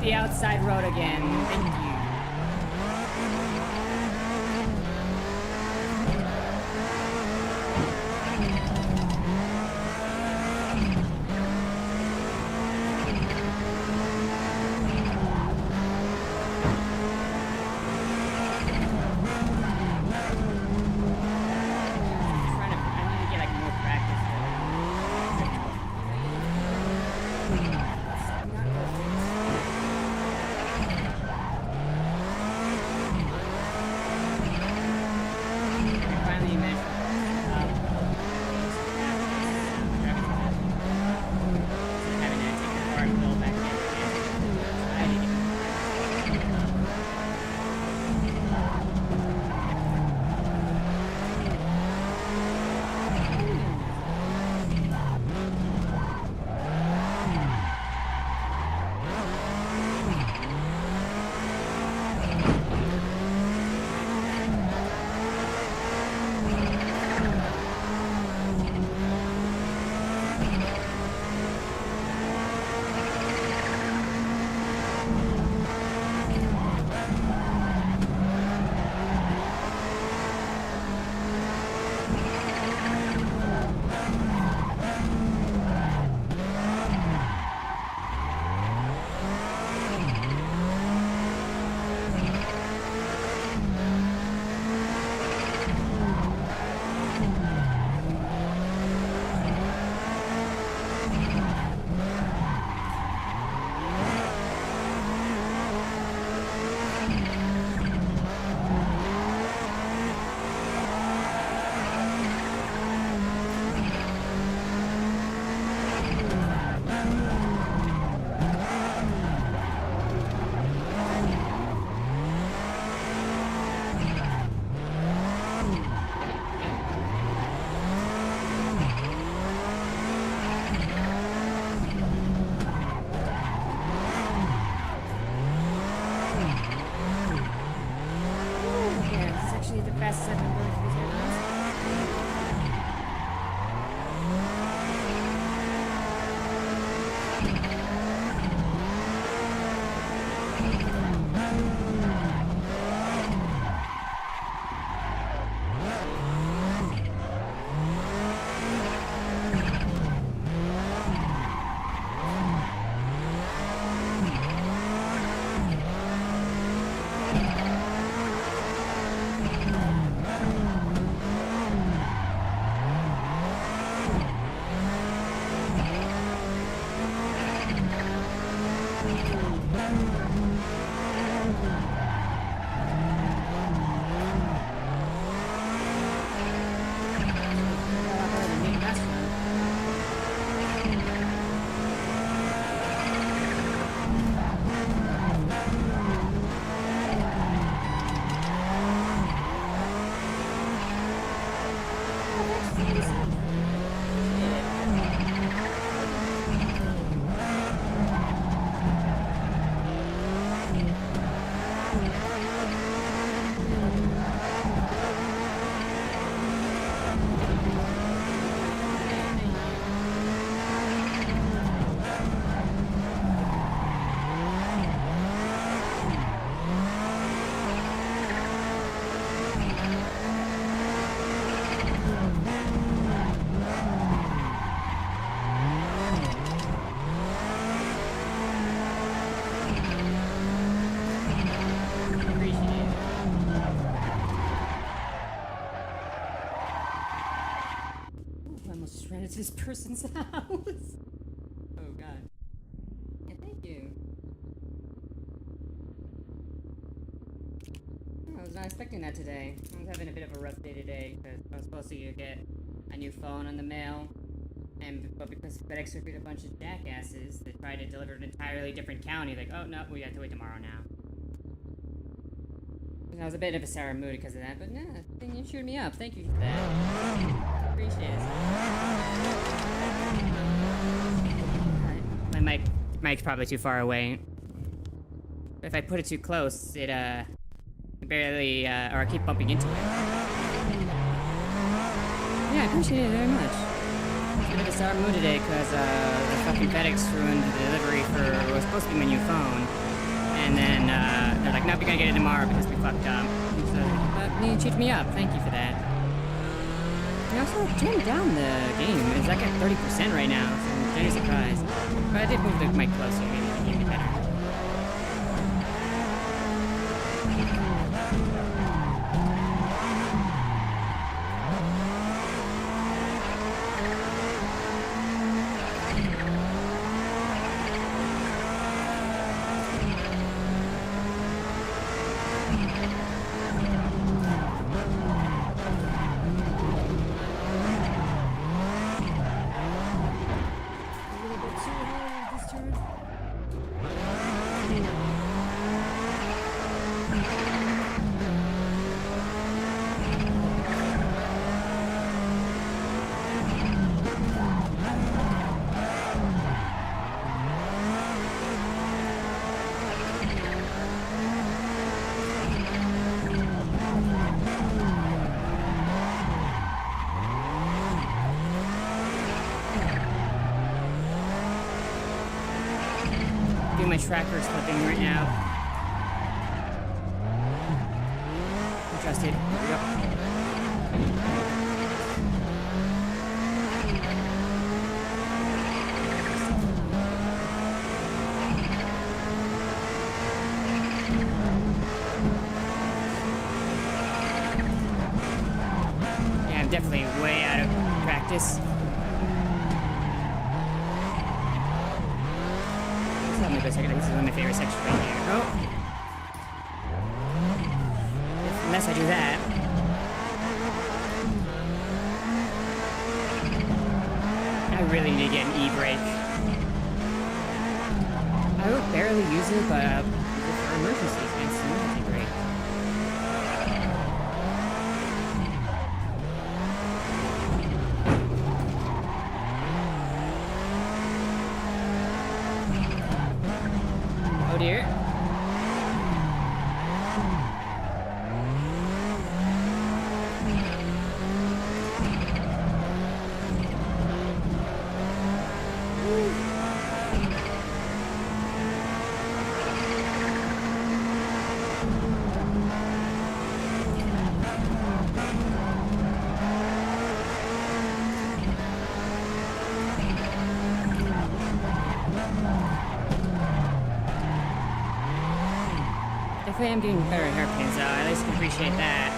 The outside road again. Thank you. to this person's house. Oh god. Yeah, thank you. I was not expecting that today. I was having a bit of a rough day today because I was supposed to get a new phone on the mail, but because FedEx took a bunch of jackasses that tried to deliver an entirely different county, like, oh no, we have to wait tomorrow now. And I was a bit of a sour mood because of that, but no, you cheered me up. Thank you for that. Appreciate it. My mic's probably too far away. If I put it too close, it barely, or I keep bumping into it. Yeah, I appreciate it very much. I'm in a sour mood today because the fucking FedEx ruined the delivery for what was supposed to be my new phone. And then they're like, nope, you're gonna get it tomorrow because we fucked up. So, you cheered me up. Thank you for that. I also turned down the game. It's like at 30% right now, so I'm very surprised. But I did move the mic closer, maybe the game be better. My tracker's flipping right now. Adjusted. Yep. Yeah, I'm definitely way out of practice. This is one of my favorite sections right here. Oh! Unless I do that. I really need to get an e-brake. I would barely use it, but for emergencies, it's really great. Dear. I am getting better at hairpins, though. At least I appreciate that.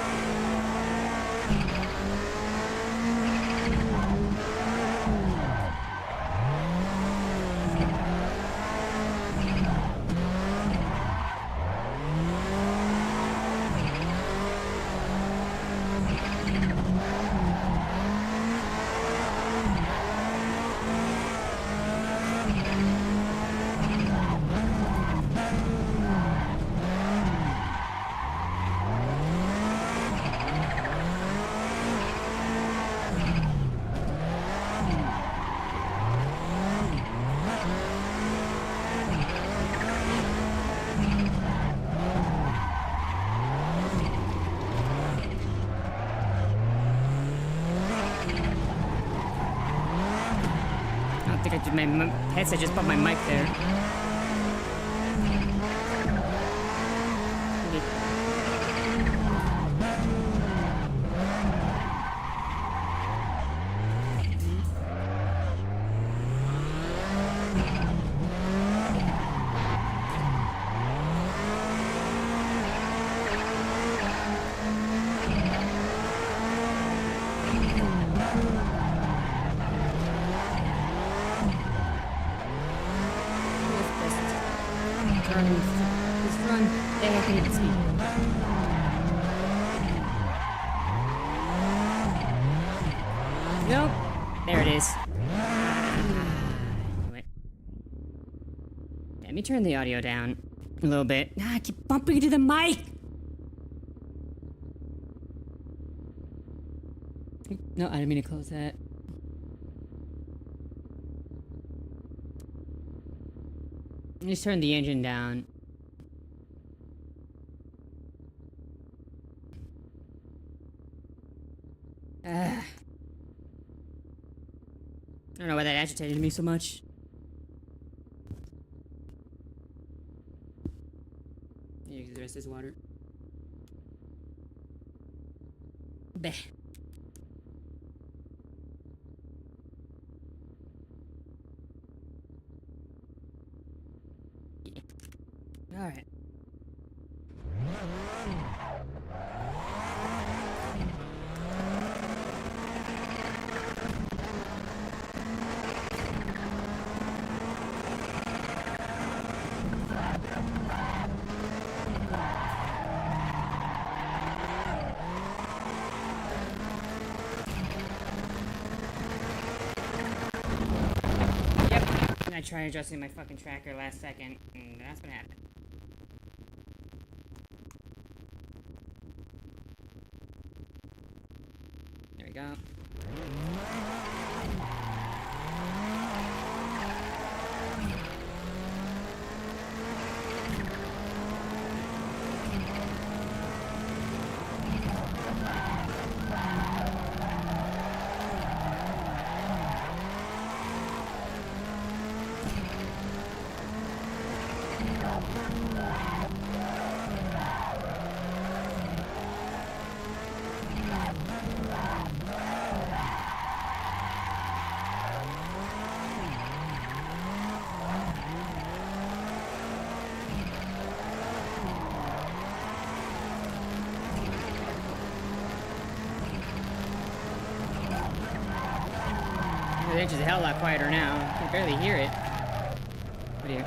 My headset just bumped my mic there. I can even speak. Nope. There it is. Wait. Let me turn the audio down a little bit. I keep bumping into the mic. No, I didn't mean to close that. Just turn the engine down. I don't know why that agitated me so much. Use the rest of this water. Bleh. Yeah. All right. I tried adjusting my fucking tracker last second, and that's what happened. There we go. The engine is a hell of a lot quieter now. I can barely hear it. What do you?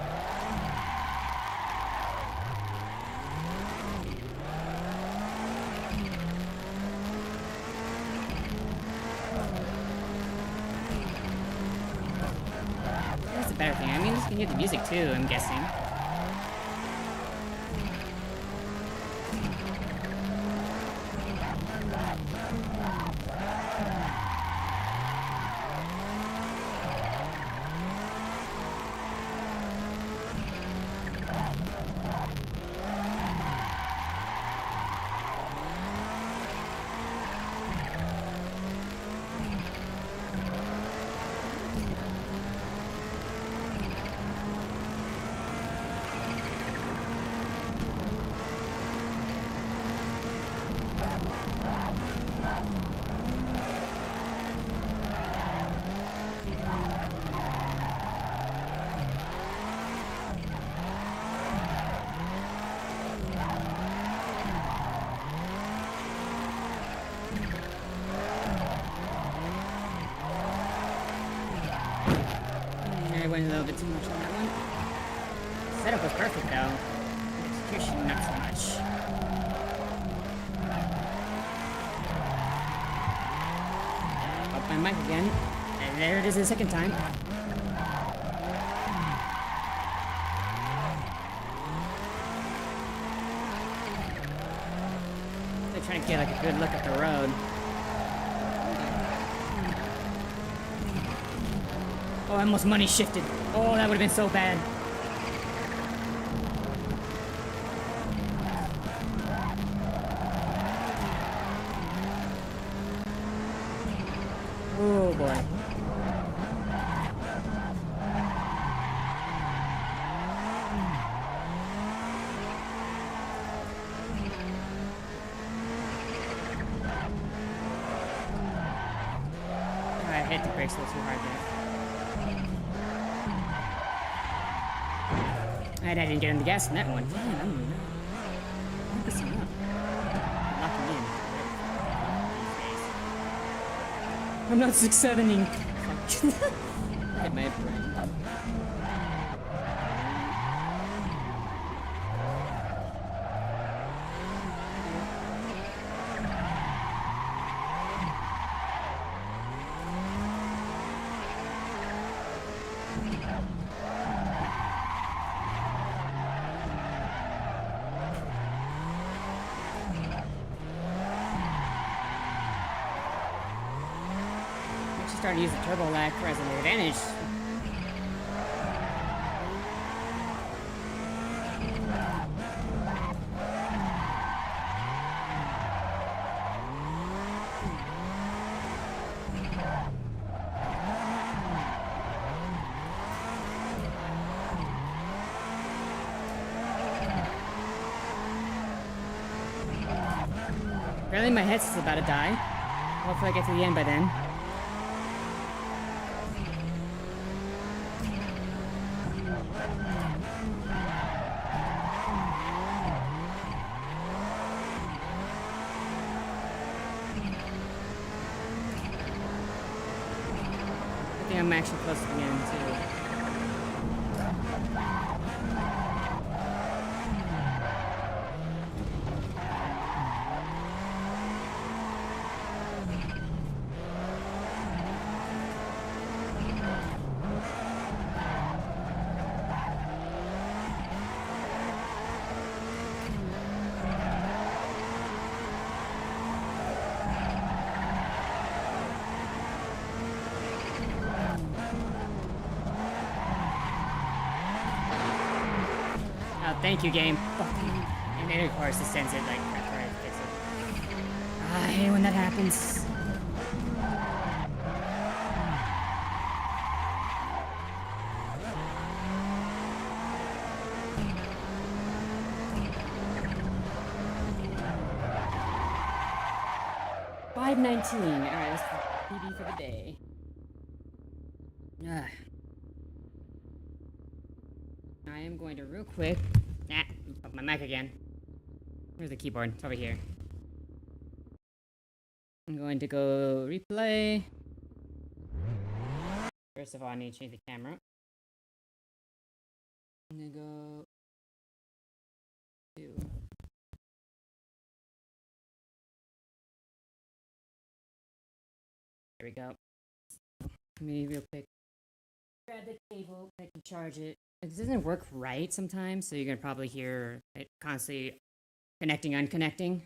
That's a better thing. I mean, you can hear the music too, I'm guessing. I went a little bit too much on that one. Setup was perfect though. Execution, not so much. Up my mic again. And there it is the second time. They're trying to get like a good look at the road. Oh, I almost money shifted. Oh, that would have been so bad. Oh boy. I hit the brakes a little too hard there. I didn't get in the gas in that one. Damn, I'm focusing up. Locking in. I'm not 6-7ing. Hit my brain. starting to use the turbo lag for as an advantage. Apparently my headset's about to die. Hopefully I get to the end by then. I think I'm actually close to the end too. Thank you, game. And then, of course, it sends it like after I fix it. I hate when that happens. $5.19. All right, that's PB for the day. I am going to real quick. My mic again. Where's the keyboard? It's over here. I'm going to go replay. First of all, I need to change the camera. I'm gonna go to there we go. Let me real quick grab the cable, I can charge it. It doesn't work right sometimes, so you're gonna probably hear it constantly connecting, unconnecting.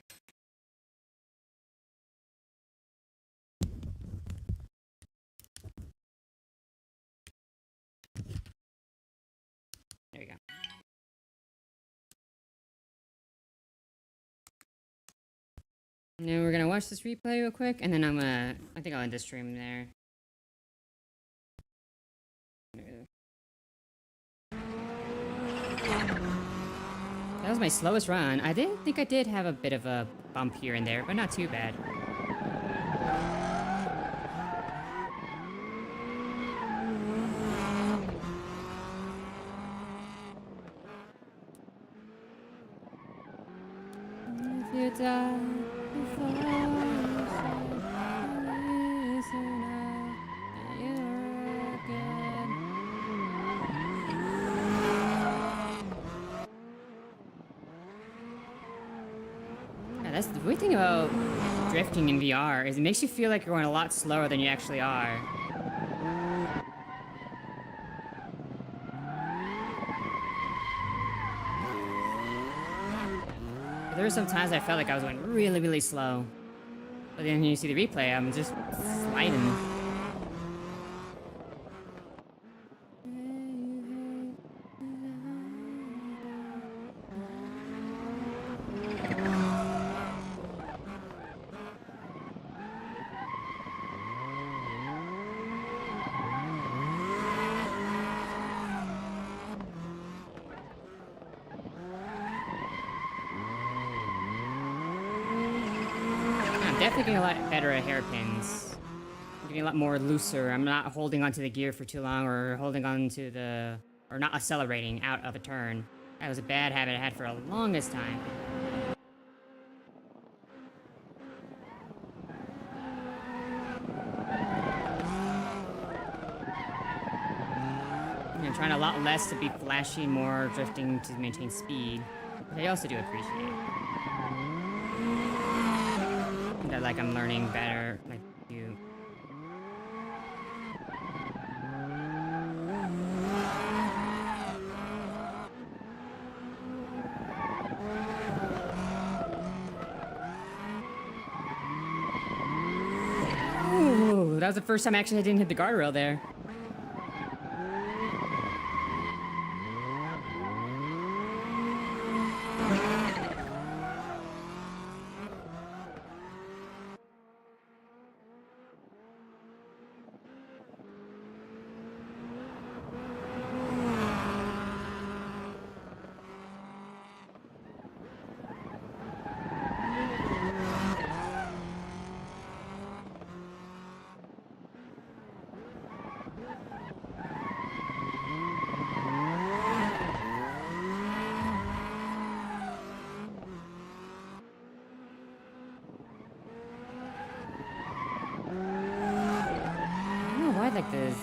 There we go. Now we're gonna watch this replay real quick, and then I think I'll end the stream there. That was my slowest run. I didn't think I did have a bit of a bump here and there, but not too bad. If you die before you listen up, you're good. Yeah, that's the weird thing about drifting in VR is it makes you feel like you're going a lot slower than you actually are. There were some times I felt like I was going really, really slow. But then when you see the replay, I'm just sliding. Definitely getting a lot better at hairpins. I'm getting a lot more looser. I'm not holding onto the gear for too long or holding onto the... or not accelerating out of a turn. That was a bad habit I had for the longest time. I'm trying a lot less to be flashy, more drifting to maintain speed. But I also do appreciate it. That like I'm learning better, like you. Ooh, that was the first time actually I didn't hit the guardrail there. Like the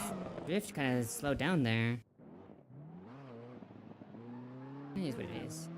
drift kind of slowed down there. It is what it is.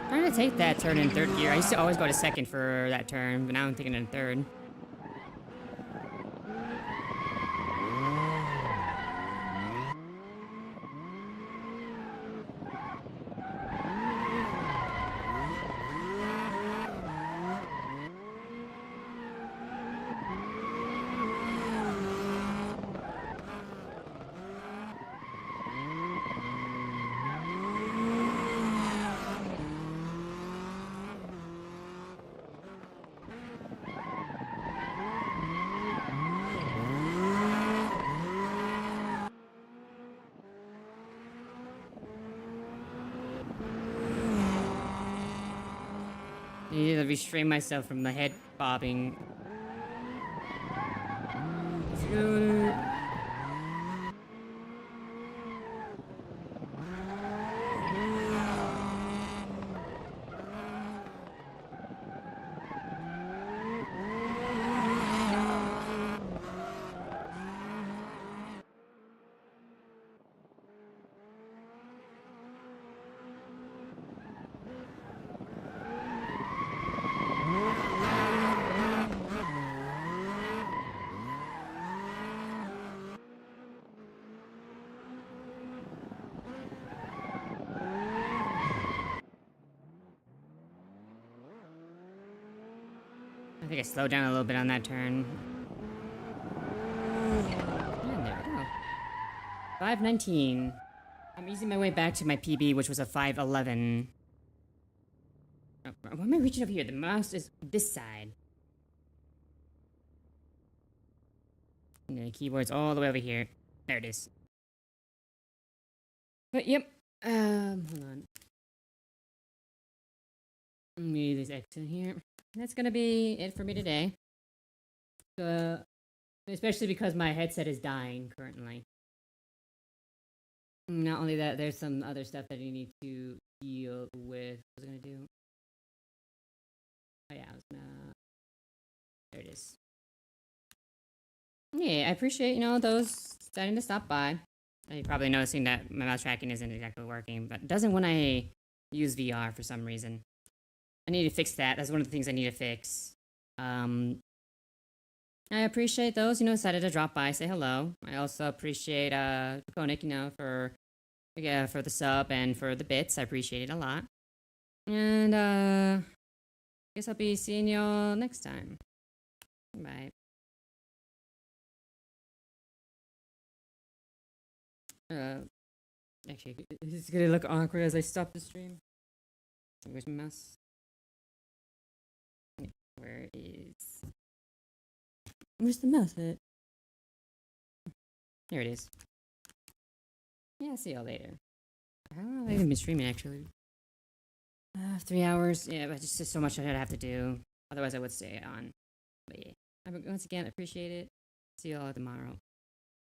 Trying to take that turn in third gear. I used to always go to second for that turn, but now I'm taking it in third. I need to restrain myself from the head bobbing. I think I slowed down a little bit on that turn. And there we go. 5:19. I'm easing my way back to my PB, which was a 5:11. Oh, why am I reaching over here? The mouse is this side. And the keyboard's all the way over here. There it is. But yep. Hold on. Let me just exit here. That's gonna be it for me today. Especially because my headset is dying currently. Not only that, there's some other stuff that you need to deal with. What was I gonna do? Oh yeah, I was gonna. There it is. Yeah, I appreciate those starting to stop by. You're probably noticing that my mouse tracking isn't exactly working, but it doesn't when I use VR for some reason. I need to fix that. That's one of the things I need to fix. I appreciate those, decided to drop by, say hello. I also appreciate Koenig, for the sub and for the bits. I appreciate it a lot. And I guess I'll be seeing y'all next time. Bye. Actually, it's gonna look awkward as I stop the stream. Where's my mouse? Where's the mouse at? Here it is. Yeah, I'll see y'all later. How long have I even been streaming, actually? 3 hours. Yeah, but just so much I have to do. Otherwise, I would stay on. But yeah, once again, appreciate it. See y'all tomorrow.